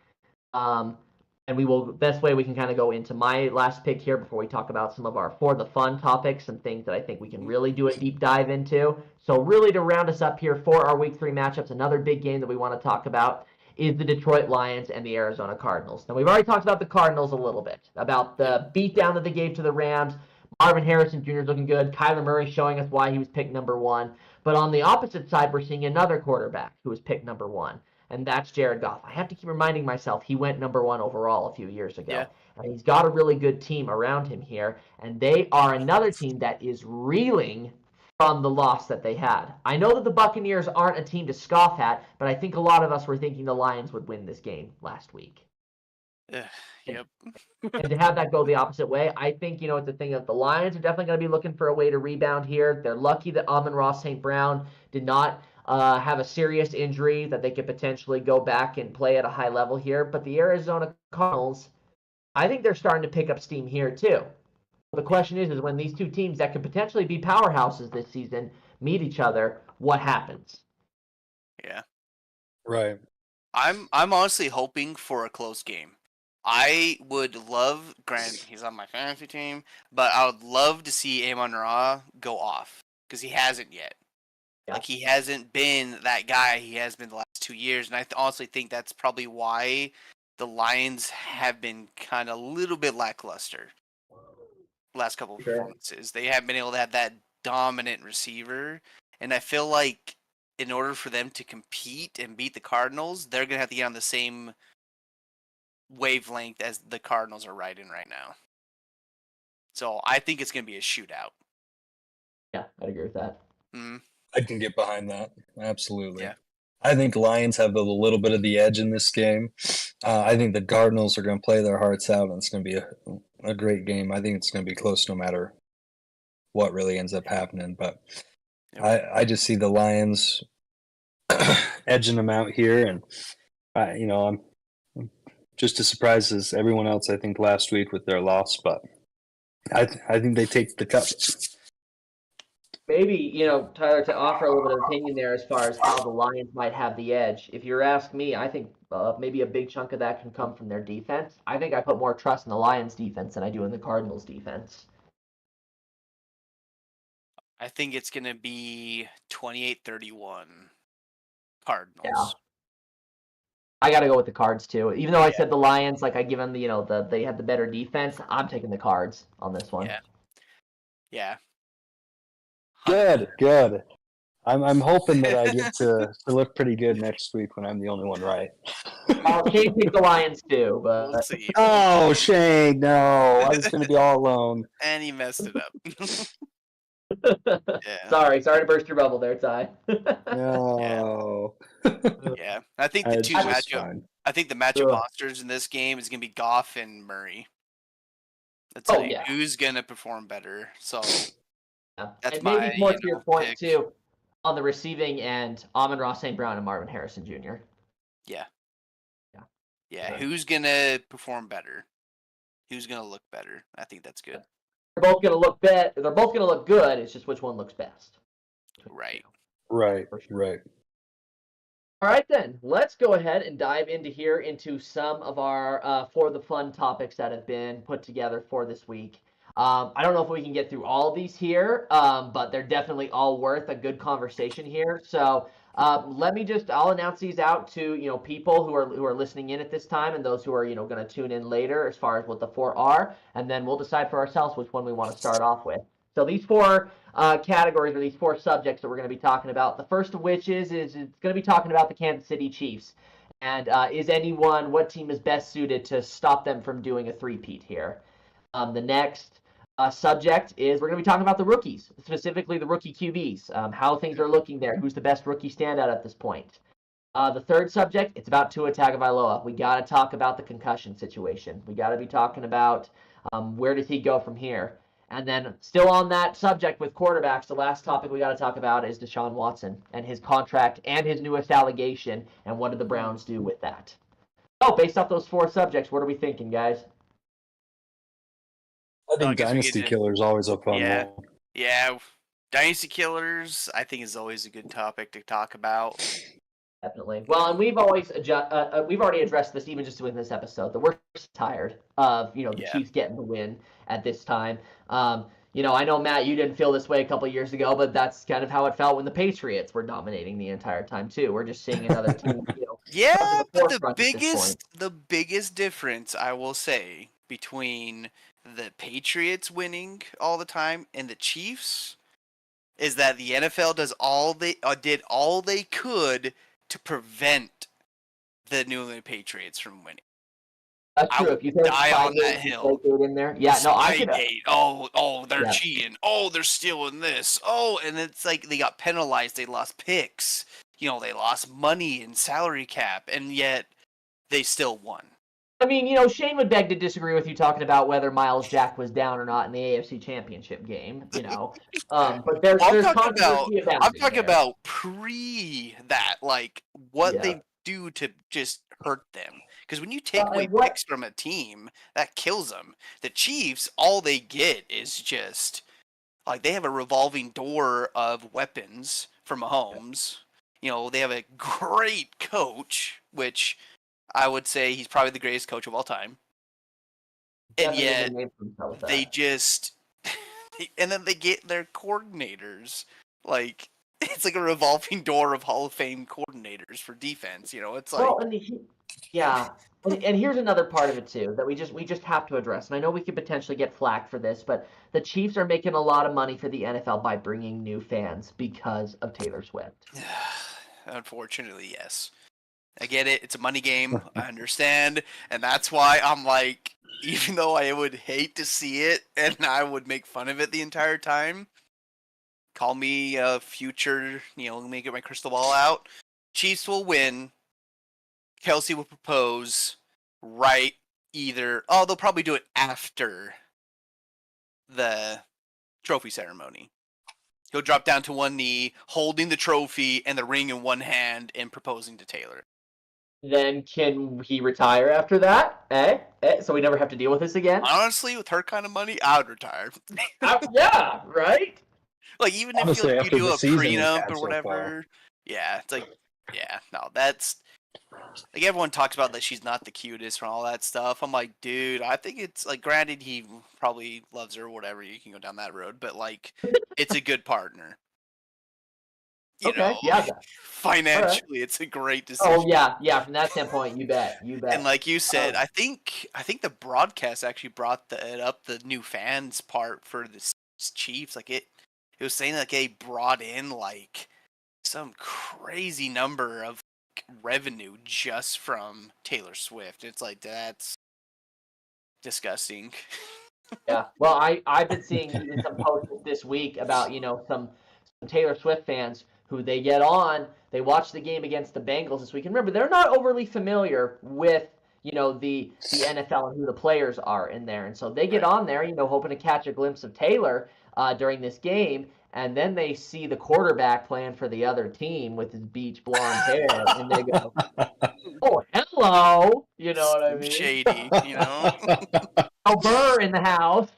And we will, best way we can kind of go into my last pick here before we talk about some of our for the fun topics and things that I think we can really do a deep dive into. So really to round us up here for our week 3 matchups, another big game that we want to talk about is the Detroit Lions and the Arizona Cardinals. Now we've already talked about the Cardinals a little bit, about the beatdown that they gave to the Rams. Marvin Harrison Jr. is looking good. Kyler Murray showing us why he was picked number 1. But on the opposite side, we're seeing another quarterback who was picked number 1. And that's Jared Goff. I have to keep reminding myself he went number 1 overall a few years ago. Yeah. And he's got a really good team around him here. And they are another team that is reeling from the loss that they had. I know that the Buccaneers aren't a team to scoff at, but I think a lot of us were thinking the Lions would win this game last week. Yep. And to have that go the opposite way, I think, it's a thing of the Lions are definitely going to be looking for a way to rebound here. They're lucky that Amon-Ra St. Brown did not have a serious injury that they could potentially go back and play at a high level here. But the Arizona Cardinals, I think they're starting to pick up steam here too. The question is when these two teams that could potentially be powerhouses this season meet each other, what happens? Yeah. Right. I'm honestly hoping for a close game. I would love, Grant, he's on my fantasy team, but I would love to see Amon-Ra go off because he hasn't yet. Yeah. Like, he hasn't been that guy he has been the last 2 years, and I honestly think that's probably why the Lions have been kind of a little bit lackluster last couple of performances. They haven't been able to have that dominant receiver, and I feel like in order for them to compete and beat the Cardinals, they're going to have to get on the same wavelength as the Cardinals are riding right now. So I think it's going to be a shootout. Yeah, I'd agree with that. Mm-hmm. I can get behind that. Absolutely. Yeah. I think Lions have a little bit of the edge in this game. I think the Cardinals are going to play their hearts out, and it's going to be a great game. I think it's going to be close no matter what really ends up happening. But I just see the Lions edging them out here, and I'm just as surprised as everyone else, I think, last week with their loss. But I think they take the cup. Maybe, Tyler, to offer a little bit of opinion there as far as how the Lions might have the edge. If you ask me, I think maybe a big chunk of that can come from their defense. I think I put more trust in the Lions defense than I do in the Cardinals defense. I think it's going to be 28-31 Cardinals. Yeah. I got to go with the Cards too. Even though I said the Lions, like I give them the they had the better defense, I'm taking the Cards on this one. Yeah. Good. I'm hoping that I get to look pretty good next week when I'm the only one right. Shane picked the Lions too, but We'll see. Oh, Shane, no. I was going to be all alone. And he messed it up. Sorry to burst your bubble there, Ty. No. Yeah. I think the matchup monsters in this game is going to be Goff and Murray. That's who's going to perform better. So that's and my maybe more to your point pick. too, on the receiving end, Amon-Ra St. Brown and Marvin Harrison Jr. Yeah. Who's going to perform better? Who's going to look better? I think that's good. They're both going to look They're both going to look good. It's just which one looks best. Right. Right. All right, then. Let's go ahead and dive into some of our for the fun topics that have been put together for this week. I don't know if we can get through all of these here, but they're definitely all worth a good conversation here. So I'll announce these out to people who are listening in at this time and those who are going to tune in later as far as what the 4 are, and then we'll decide for ourselves which one we want to start off with. So these 4 categories or these 4 subjects that we're going to be talking about. The first of which is it's going to be talking about the Kansas City Chiefs. And what team is best suited to stop them from doing a three-peat here? The next subject is we're going to be talking about the rookies, specifically the rookie QBs, how things are looking there, who's the best rookie standout at this point. The third subject, it's about Tua Tagovailoa. We got to talk about the concussion situation. We got to be talking about where does he go from here. And then still on that subject with quarterbacks, the last topic we got to talk about is Deshaun Watson and his contract and his newest allegation, and what did the Browns do with that. So based off those 4 subjects, what are we thinking, guys? I think Dynasty Killer is always a fun one. Yeah, Dynasty Killers, I think, is always a good topic to talk about. Definitely. Well, and we've already addressed this even just in this episode that we're tired of the Chiefs getting the win at this time. I know, Matt, you didn't feel this way a couple of years ago, but that's kind of how it felt when the Patriots were dominating the entire time too. We're just seeing another team. Yeah, but the biggest difference I will say between the Patriots winning all the time and the Chiefs is that the NFL did all they could to prevent the New England Patriots from winning. That's true. If you die on that hill in there, yeah, no, I could. They're cheating. Oh, they're stealing this. Oh, and it's like they got penalized. They lost picks. They lost money and salary cap, and yet they still won. I mean, Shane would beg to disagree with you talking about whether Miles Jack was down or not in the AFC Championship game. But there's controversy about I'm talking about pre that, like what they do to just hurt them. Because when you take away picks from a team, that kills them. The Chiefs, all they get is just like they have a revolving door of weapons for Mahomes. They have a great coach, which I would say he's probably the greatest coach of all time. And yet they just and then they get their coordinators. Like it's like a revolving door of Hall of Fame coordinators for defense. It's like and here's another part of it too that we just have to address. And I know we could potentially get flack for this, but the Chiefs are making a lot of money for the NFL by bringing new fans because of Taylor Swift. Unfortunately, yes. I get it. It's a money game. I understand. And that's why I'm like, even though I would hate to see it and I would make fun of it the entire time, call me a future, let me get my crystal ball out. Chiefs will win. Kelsey will propose they'll probably do it after the trophy ceremony. He'll drop down to one knee, holding the trophy and the ring in one hand and proposing to Taylor. Then can he retire after that? So we never have to deal with this again? Honestly, with her kind of money, I would retire. Yeah, right? Like, even honestly, if you do a prenup or so whatever. Yeah, it's like, that's... Like, everyone talks about that she's not the cutest and all that stuff. I'm like, dude, I think it's, like, granted, he probably loves her or whatever. You can go down that road. But, like, it's a good partner. Financially, it's a great decision. Oh yeah. From that standpoint, you bet. And like you said, I think the broadcast actually brought it up the new fans part for the Chiefs. Like it was saying like they brought in like some crazy number of revenue just from Taylor Swift. It's like that's disgusting. Yeah. Well, I've been seeing even some posts this week about some Taylor Swift fans who they get on, they watch the game against the Bengals this week. And remember, they're not overly familiar with, the NFL and who the players are in there. And so they get on there, hoping to catch a glimpse of Taylor during this game. And then they see the quarterback playing for the other team with his beach blonde hair. And they go, oh, hello. You know what I mean? Shady, Burr in the house.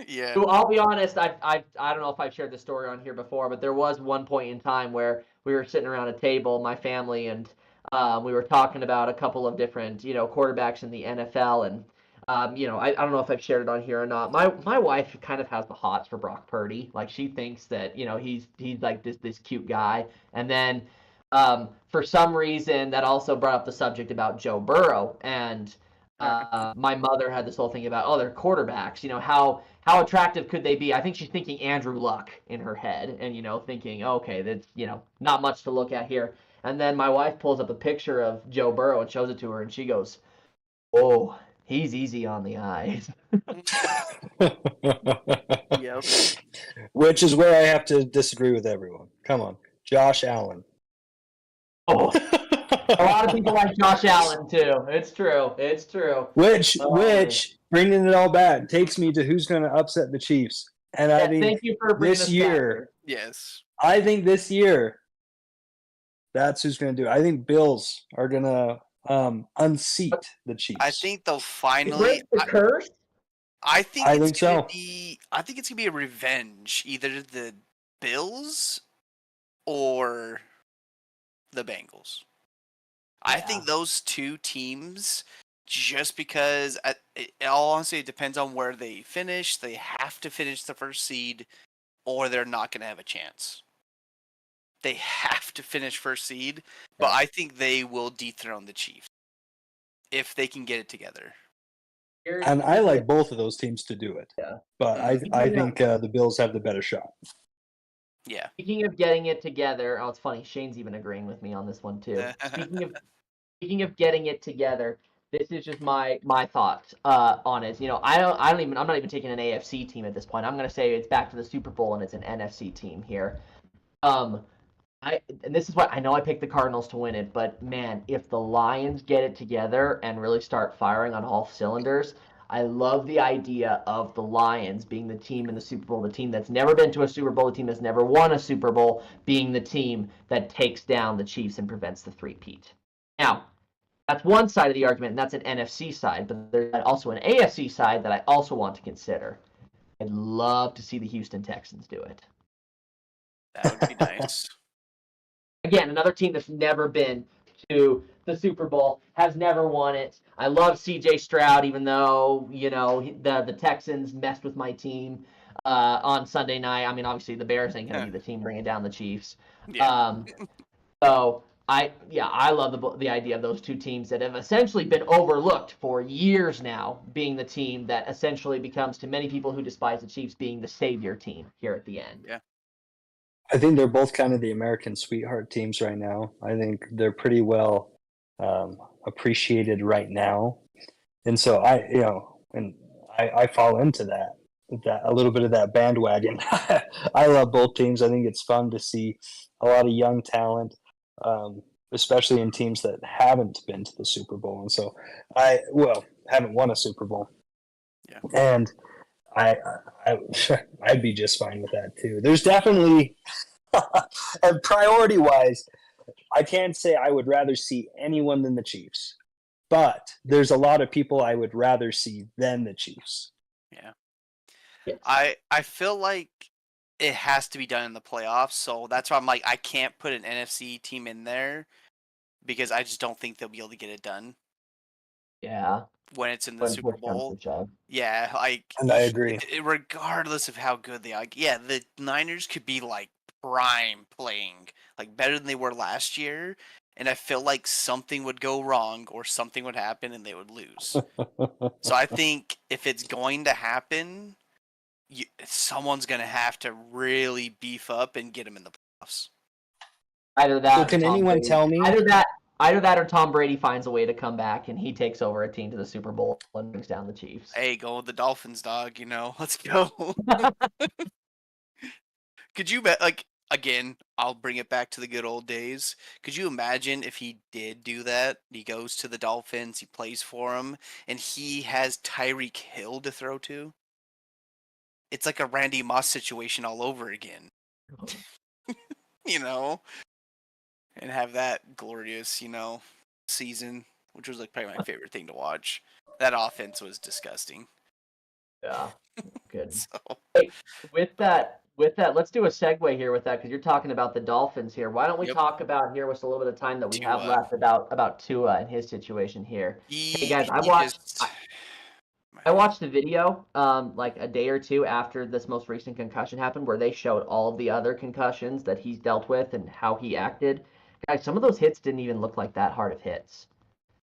Yeah. So I'll be honest, I don't know if I've shared this story on here before, but there was one point in time where we were sitting around a table, my family, and we were talking about a couple of different, quarterbacks in the NFL, and I don't know if I've shared it on here or not. My wife kind of has the hots for Brock Purdy. Like she thinks that, he's like this cute guy. And then for some reason that also brought up the subject about Joe Burrow, and my mother had this whole thing about, they're quarterbacks, how attractive could they be? I think she's thinking Andrew Luck in her head and, thinking, okay, that's, not much to look at here. And then my wife pulls up a picture of Joe Burrow and shows it to her, and she goes, "Oh, he's easy on the eyes." Yep. Which is where I have to disagree with everyone. Come on, Josh Allen. Oh, a lot of people like Josh Allen too. It's true. It's true. Which Oh, bringing it all back takes me to who's going to upset the Chiefs. And I yeah, think thank you for bringing this us year, Yes. I think this year, that's who's going to do it. I think Bills are going to unseat the Chiefs. I think they'll back. finally. Break the curse. I think I it's think gonna so. be. I think it's gonna be a revenge, either the Bills or the Bengals. I Yeah. think those two teams, just because, in all honesty, it depends on where they finish. They have to finish the first seed, or they're not going to have a chance. They have to finish first seed, but Yeah. I think they will dethrone the Chiefs if they can get it together. And I like both of those teams to do it. Yeah. But I Yeah. think the Bills have the better shot. Yeah. Speaking of getting it together, oh, it's funny. Shane's even agreeing with me on this one too. Speaking of getting it together, this is just my thoughts on it. You know, I'm not even taking an AFC team at this point. I'm gonna say it's back to the Super Bowl and it's an NFC team here. And this is what I know. I picked the Cardinals to win it, but man, if the Lions get it together and really start firing on all cylinders, I love the idea of the Lions being the team in the Super Bowl, the team that's never been to a Super Bowl, the team that's never won a Super Bowl, being the team that takes down the Chiefs and prevents the three-peat. Now, that's one side of the argument, and that's an NFC side, but there's also an AFC side that I also want to consider. I'd love to see the Houston Texans do it. That would be nice. Again, another team that's never been to the Super Bowl, has never won it. I love C.J. Stroud, even though, you know, the Texans messed with my team on Sunday night. I mean, obviously the Bears ain't going to be the team bringing down the Chiefs. Yeah. So I love the idea of those two teams that have essentially been overlooked for years now, being the team that essentially becomes, to many people who despise the Chiefs, being the savior team here at the end. Yeah. I think they're both kind of the American sweetheart teams right now. I think they're pretty well appreciated right now, and so I fall into that a little bit of that bandwagon. I love both teams. I think it's fun to see a lot of young talent, especially in teams that haven't been to the Super Bowl, and so haven't won a Super Bowl. Yeah. And I'd be just fine with that too. There's definitely, priority wise, I can't say I would rather see anyone than the Chiefs, but there's a lot of people I would rather see than the Chiefs. Yeah. Yes. I feel like it has to be done in the playoffs, so that's why I'm like, I can't put an NFC team in there because I just don't think they'll be able to get it done. Yeah. When it's in the Super Bowl. Yeah, like, and I agree. Regardless of how good they are, yeah, the Niners could be like prime playing, like better than they were last year, and I feel like something would go wrong or something would happen and they would lose. So I think if it's going to happen, someone's going to have to really beef up and get them in the playoffs. Either that. So can anyone tell me? Either that or Tom Brady finds a way to come back and he takes over a team to the Super Bowl and brings down the Chiefs. Hey, go with the Dolphins, dog. You know, let's go. Could you bet? Like, again, I'll bring it back to the good old days. Could you imagine if he did do that? He goes to the Dolphins, he plays for them, and he has Tyreek Hill to throw to? It's like a Randy Moss situation all over again. You know? And have that glorious, season, which was like probably my favorite thing to watch. That offense was disgusting. Yeah, good. So. Hey, with that, let's do a segue here with that because you're talking about the Dolphins here. Why don't we talk about here with a little bit of time that we have left about Tua and his situation here? Hey guys, I watched the video like a day or two after this most recent concussion happened, where they showed all of the other concussions that he's dealt with and how he acted. Guys, some of those hits didn't even look like that hard of hits,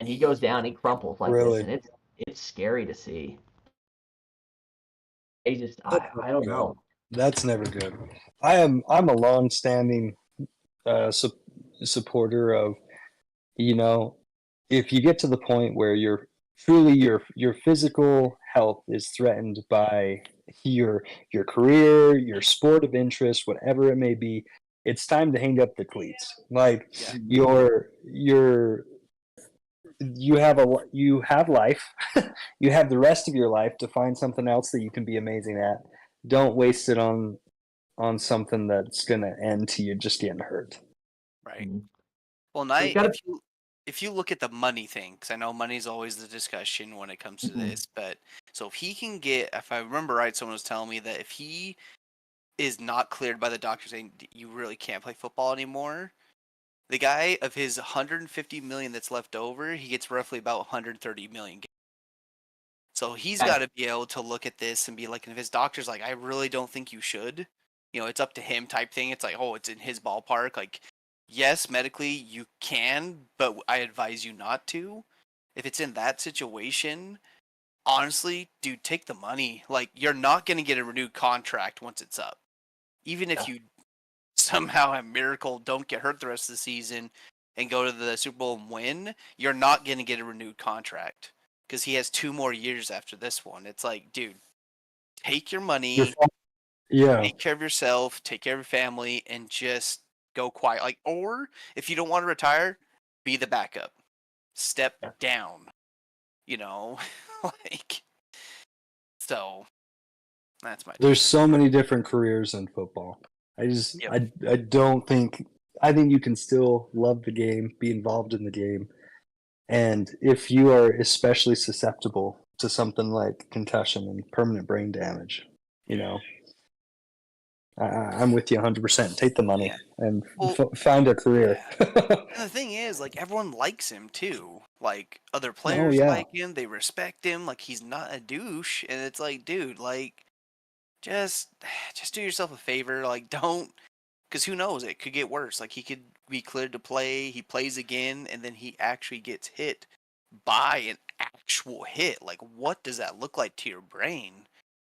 and he goes down, he crumples like this, and it's scary to see. I don't know. That's never good. I'm a long-standing supporter of, you know, if you get to the point where you're truly your physical health is threatened by your career, your sport of interest, whatever it may be, it's time to hang up the cleats. Like Yeah. your you have life. You have the rest of your life to find something else that you can be amazing at. Don't waste it on something that's gonna end to you just getting hurt. Right. Mhm. Well, So you gotta. if you look at the money thing, because I know money's always the discussion when it comes to Mhm. this, but so if he can get, if I remember right, someone was telling me that if he is not cleared by the doctor saying you really can't play football anymore, the guy of his 150 million that's left over, he gets roughly about 130 million. So he's Okay. got to be able to look at this and be like, and if his doctor's like, I really don't think you should, it's up to him type thing. It's like, oh, it's in his ballpark. Like, yes, medically you can, but I advise you not to. If it's in that situation, honestly, dude, take the money. Like, you're not going to get a renewed contract once it's up. Even if you somehow, a miracle, don't get hurt the rest of the season and go to the Super Bowl and win, you're not going to get a renewed contract because he has 2 more years after this one. It's like, dude, take your money, Yeah. take care of yourself, take care of your family, and just go quiet. Like, or if you don't want to retire, be the backup. Step down. Like, so that's my There's so many different careers in football. I just Yep. I don't think I think you can still love the game, be involved in the game, and if you are especially susceptible to something like concussion and permanent brain damage, you know, I'm with you 100%. Take the money Yeah. and Well, find a career. and the thing is, like, everyone likes him too. Like, other Oh players yeah, like him, they respect him. Like, he's not a douche, and it's like, dude, like, just just do yourself a favor. Like, don't, because who knows? It could get worse. Like, he could be cleared to play. He plays again, and then he actually gets hit by an actual hit. Like, what does that look like to your brain?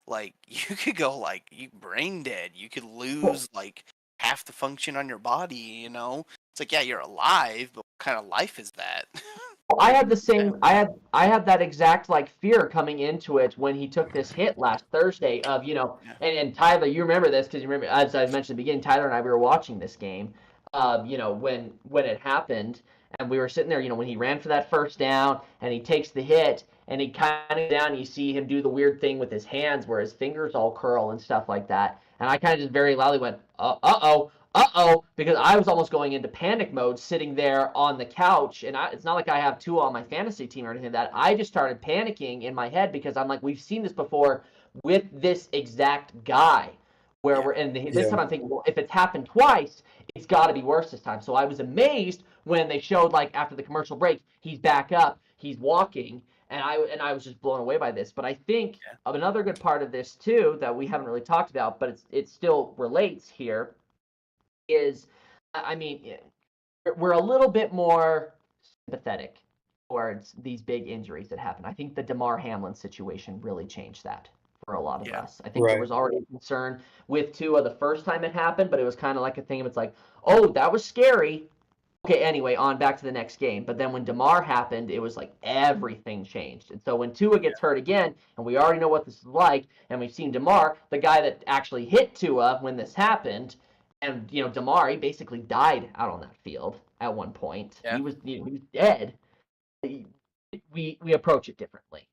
Like, you could go like you brain dead. You could Well, lose like half the function on your body. It's like, yeah, you're alive, but what kind of life is that? I had the Yeah. same. I had that exact like fear coming into it when he took this hit last Thursday. Of Yeah. and Tyler, you remember this because you remember, as I mentioned at the beginning, Tyler and I, we were watching this game. When it happened, and we were sitting there. When he ran for that first down and he takes the hit and he kind of down, you see him do the weird thing with his hands where his fingers all curl and stuff like that. And I kind of just very loudly went, oh, because I was almost going into panic mode sitting there on the couch. And it's not like I have Tua on my fantasy team or anything like that. I just started panicking in my head because I'm like, we've seen this before with this exact guy. Where Yeah. we're and this yeah. time I'm thinking, well, if it's happened twice, it's got to be worse this time. So I was amazed when they showed, like, after the commercial break, he's back up, he's walking, and I was just blown away by this. But I think Yeah. of another good part of this too that we haven't really talked about, but it still relates here is, I mean, we're a little bit more sympathetic towards these big injuries that happen. I think the Damar Hamlin situation really changed that for a lot of Yeah. us. I think there Right. was already a concern with Tua the first time it happened, but it was kind of like a thing of, it's like, oh, that was scary. Okay, anyway, on back to the next game. But then when Damar happened, it was like everything changed. And so when Tua gets hurt again, and we already know what this is like, and we've seen Damar, the guy that actually hit Tua when this happened, and Damar, he basically died out on that field at one point. Yeah. He was dead. We approach it differently.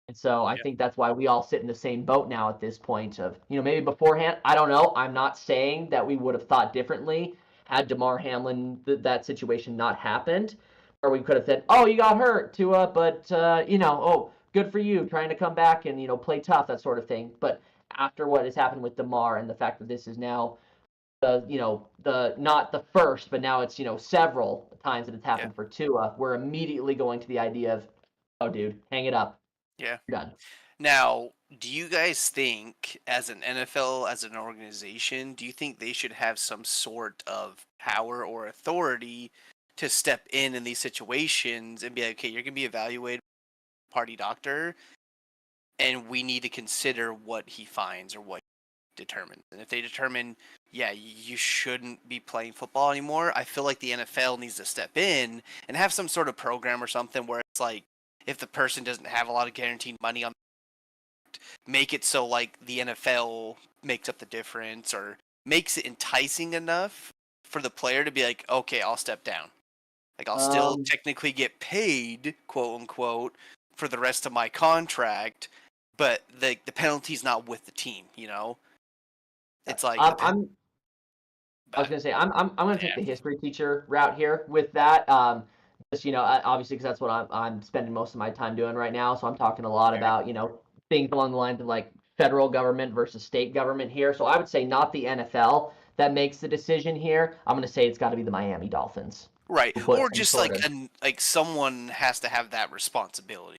And so I Yeah. think that's why we all sit in the same boat now at this point of, maybe beforehand, I don't know. I'm not saying that we would have thought differently had Damar Hamlin, that situation not happened, or we could have said, oh, you got hurt, Tua, but, oh, good for you, trying to come back and, play tough, that sort of thing. But after what has happened with Damar and the fact that this is now the not the first, but now it's, several times that it's Yeah. happened for Tua, we're immediately going to the idea of, oh, dude, hang it up. Yeah. You're done. Now, do you guys think, as an NFL, as an organization, do you think they should have some sort of power or authority to step in these situations and be like, okay, you're going to be evaluated by a party doctor, and we need to consider what he finds or what determines. And if they determine, yeah, you shouldn't be playing football anymore, I feel like the NFL needs to step in and have some sort of program or something where it's like, if the person doesn't have a lot of guaranteed money on, make it so like the NFL makes up the difference or makes it enticing enough for the player to be like, okay, I'll step down. Like I'll still technically get paid, quote unquote, for the rest of my contract, but the penalty's not with the team, you know? It's like I was gonna say I'm gonna take the history teacher route here with that. Just obviously because that's what I'm spending most of my time doing right now. So I'm talking a lot about things along the lines of like federal government versus state government here. So I would say not the NFL that makes the decision here. I'm gonna say it's got to be the Miami Dolphins. Right, or just like someone has to have that responsibility.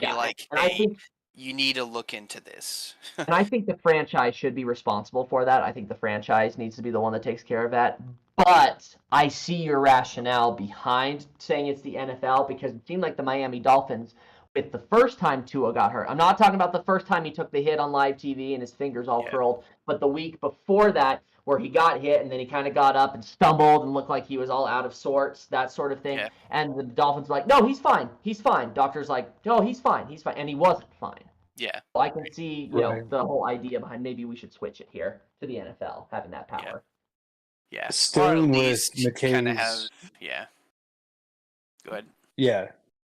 Yeah, be like, and hey, I think you need to look into this. and I think the franchise should be responsible for that. I think the franchise needs to be the one that takes care of that. But I see your rationale behind saying it's the NFL because it seemed like the Miami Dolphins, with the first time Tua got hurt. I'm not talking about the first time he took the hit on live TV and his fingers all curled, but the week before that where he got hit and then he kind of got up and stumbled and looked like he was all out of sorts, that sort of thing. Yeah. And the Dolphins were like, no, he's fine. He's fine. Doctor's like, no, he's fine. He's fine. And he wasn't fine. Yeah. So I can see, the whole idea behind maybe we should switch it here to the NFL, having that power. Yeah. Staying with McKay's... Yeah. Go ahead. Yeah.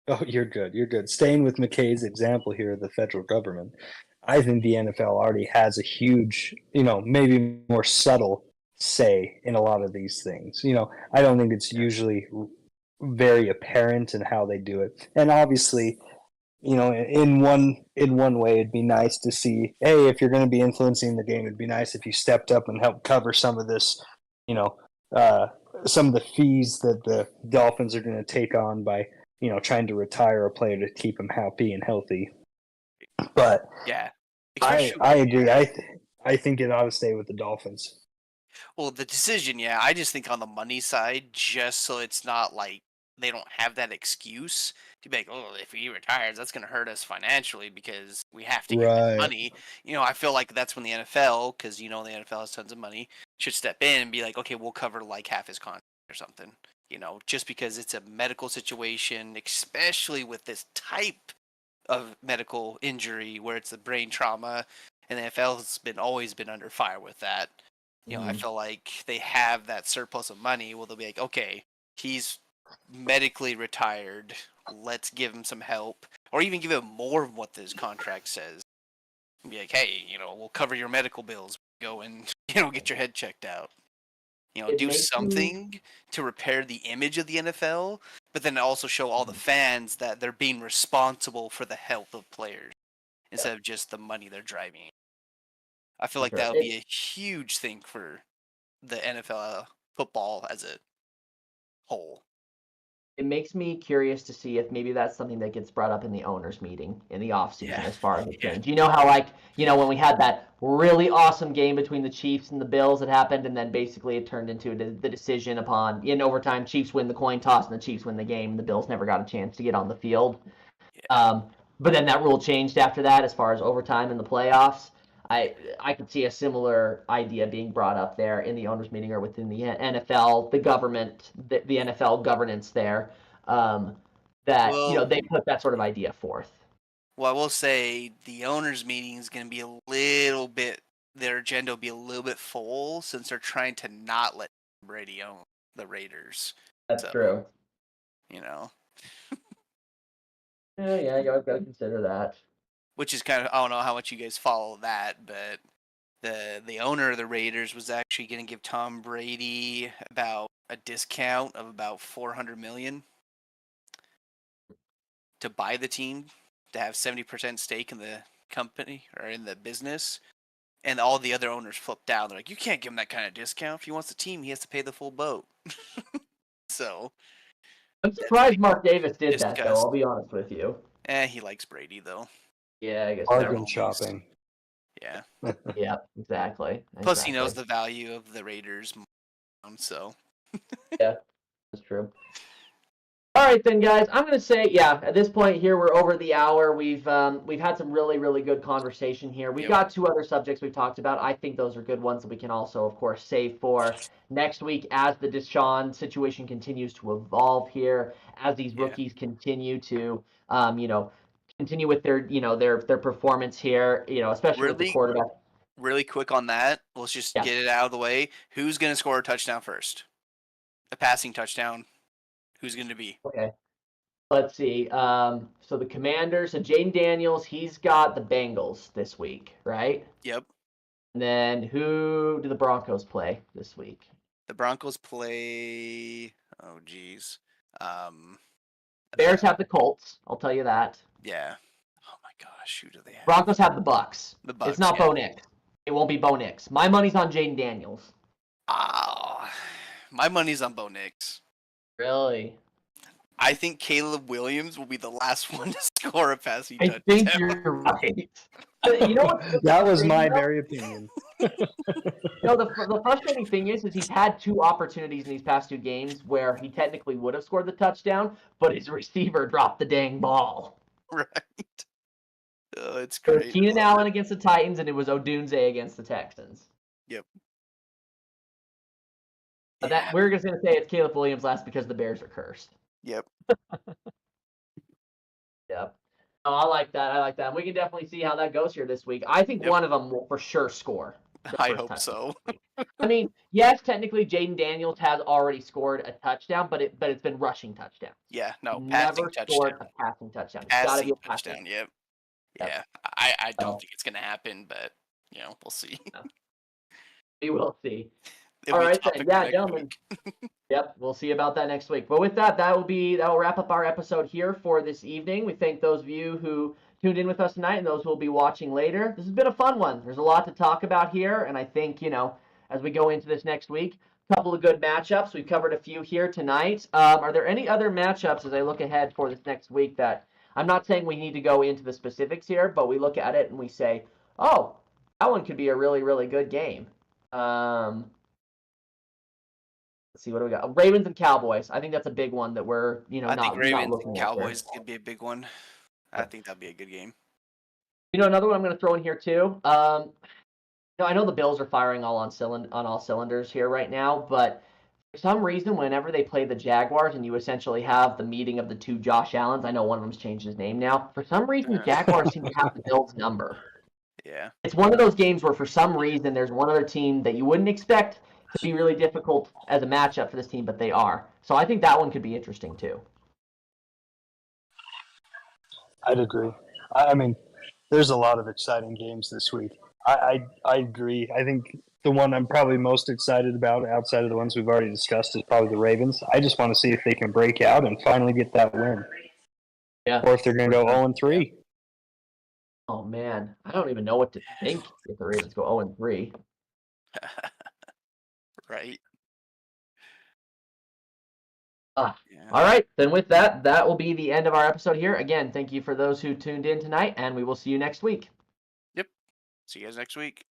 Oh, you're good. You're good. Staying with McKay's example here of the federal government, I think the NFL already has a huge, maybe more subtle say in a lot of these things. I don't think it's usually very apparent in how they do it. And obviously, in one way, it'd be nice to see, hey, if you're going to be influencing the game, it'd be nice if you stepped up and helped cover some of this, some of the fees that the Dolphins are going to take on by, trying to retire a player to keep him happy and healthy. But yeah, I agree. I think it ought to stay with the Dolphins. Well, the decision, I just think on the money side, just so it's not like they don't have that excuse to be like, oh, if he retires, that's going to hurt us financially because we have to give him money. I feel like that's when the NFL, because the NFL has tons of money, should step in and be like, okay, we'll cover like half his contract or something. Just because it's a medical situation, especially with this type of medical injury where it's a brain trauma, and the NFL has always been under fire with that. I feel like they have that surplus of money. Well, they'll be like, okay, he's medically retired. Let's give him some help, or even give him more of what this contract says. And be like, hey, we'll cover your medical bills. Go and get your head checked out. Do something to repair the image of the NFL, but then also show all the fans that they're being responsible for the health of players instead of just the money they're driving. I feel like that would be a huge thing for the NFL football as a whole. It makes me curious to see if maybe that's something that gets brought up in the owners' meeting in the offseason as far as the change. How when we had that really awesome game between the Chiefs and the Bills that happened, and then basically it turned into the decision upon, in overtime, Chiefs win the coin toss and the Chiefs win the game, and the Bills never got a chance to get on the field. But then that rule changed after that as far as overtime in the playoffs. I could see a similar idea being brought up there in the owners' meeting or within the NFL, the government, the NFL governance there, they put that sort of idea forth. Well, I will say the owners' meeting is going to be their agenda will be a little bit full since they're trying to not let Brady own the Raiders. That's true. Yeah, you always got to consider that. Which is kind of, I don't know how much you guys follow that, but the owner of the Raiders was actually going to give Tom Brady about a discount of about $400 million to buy the team, to have 70% stake in the company or in the business. And all the other owners flipped out. They're like, you can't give him that kind of discount. If he wants the team, he has to pay the full boat. So I'm surprised Mark Davis did that, though. I'll be honest with you. He likes Brady, though. Yeah, I guess bargain shopping. Yeah. Yeah, exactly. Plus, he knows the value of the Raiders, so. Yeah, that's true. All right then, guys. I'm gonna say, yeah. At this point here, we're over the hour. We've had some really, really good conversation here. We've Yep. got 2 other subjects we've talked about. I think those are good ones that we can also, of course, save for next week as the Deshaun situation continues to evolve here, as these Yeah. rookies continue to, continue with their, their performance here. Especially with the Really, quarterback. really quick on that. Let's just Yeah. get it out of the way. Who's going to score a touchdown first? A passing touchdown. Who's going to be? Okay. Let's see. So the Commanders, so Jaden Daniels, he's got the Bengals this week, right? Yep. And then who do the Broncos play this week? The Broncos play. Oh, geez. Bears have the Colts. I'll tell you that. Yeah. Oh my gosh, who do they have? Broncos have the Bucks. The Bucks. It's not yeah. Bo Nix. It won't be Bo Nix. My money's on Jaden Daniels. Oh, my money's on Bo Nix. Really? I think Caleb Williams will be the last one to score a passing I touchdown. think you're right. You know what? That was my very opinion. The frustrating thing is he's had 2 opportunities in these past 2 games where he technically would have scored the touchdown, but his receiver dropped the dang ball. Right. Oh, it's It was great. Keenan Allen against the Titans, and it was Odunze against the Texans. Yep. But that we're just gonna say it's Caleb Williams last because the Bears are cursed. Yep. Yep. Oh, I like that. And we can definitely see how that goes here this week. I think Yep. one of them will for sure score. the I first hope time. so. I mean, yes, technically Jaden Daniels has already scored a touchdown, but it's been rushing touchdown. Yeah, no, Never passing scored touchdown. a passing touchdown. It's gotta be Passing a passing. touchdown, yep. Yep. Yeah, I don't So- think it's going to happen, but, we'll see. We will see. It'll All be right, then. topic Yeah, next gentlemen. week. Yep, we'll see about that next week. But with that, that will wrap up our episode here for this evening. We thank those of you who tuned in with us tonight and those who will be watching later. This has been a fun one. There's a lot to talk about here, and I think, as we go into this next week, a couple of good matchups. We've covered a few here tonight. Are there any other matchups as I look ahead for this next week that I'm not saying we need to go into the specifics here, but we look at it and we say, oh, that one could be a really, really good game. Let's see, what do we got? Ravens and Cowboys. I think that's a big one that we're, I not think Ravens looking and at there. Cowboys could be a big one. I think that'd be a good game. Another one I'm going to throw in here too. I know the Bills are firing on all cylinders here right now, but for some reason, whenever they play the Jaguars and you essentially have the meeting of the 2 Josh Allens, I know one of them's changed his name now. For some reason, the Jaguars seem to have the Bills' number. Yeah. It's one of those games where for some reason there's one other team that you wouldn't expect to be really difficult as a matchup for this team, but they are. So I think that one could be interesting too. I'd agree. I mean, there's a lot of exciting games this week. I agree. I think the one I'm probably most excited about outside of the ones we've already discussed is probably the Ravens. I just want to see if they can break out and finally get that win. Yeah. Or if they're going to go 0-3. Oh man, I don't even know what to think if the Ravens go 0-3. Right. Ah, Yeah. All right, then with that, that will be the end of our episode here. Again, thank you for those who tuned in tonight, and we will see you next week. See you guys next week.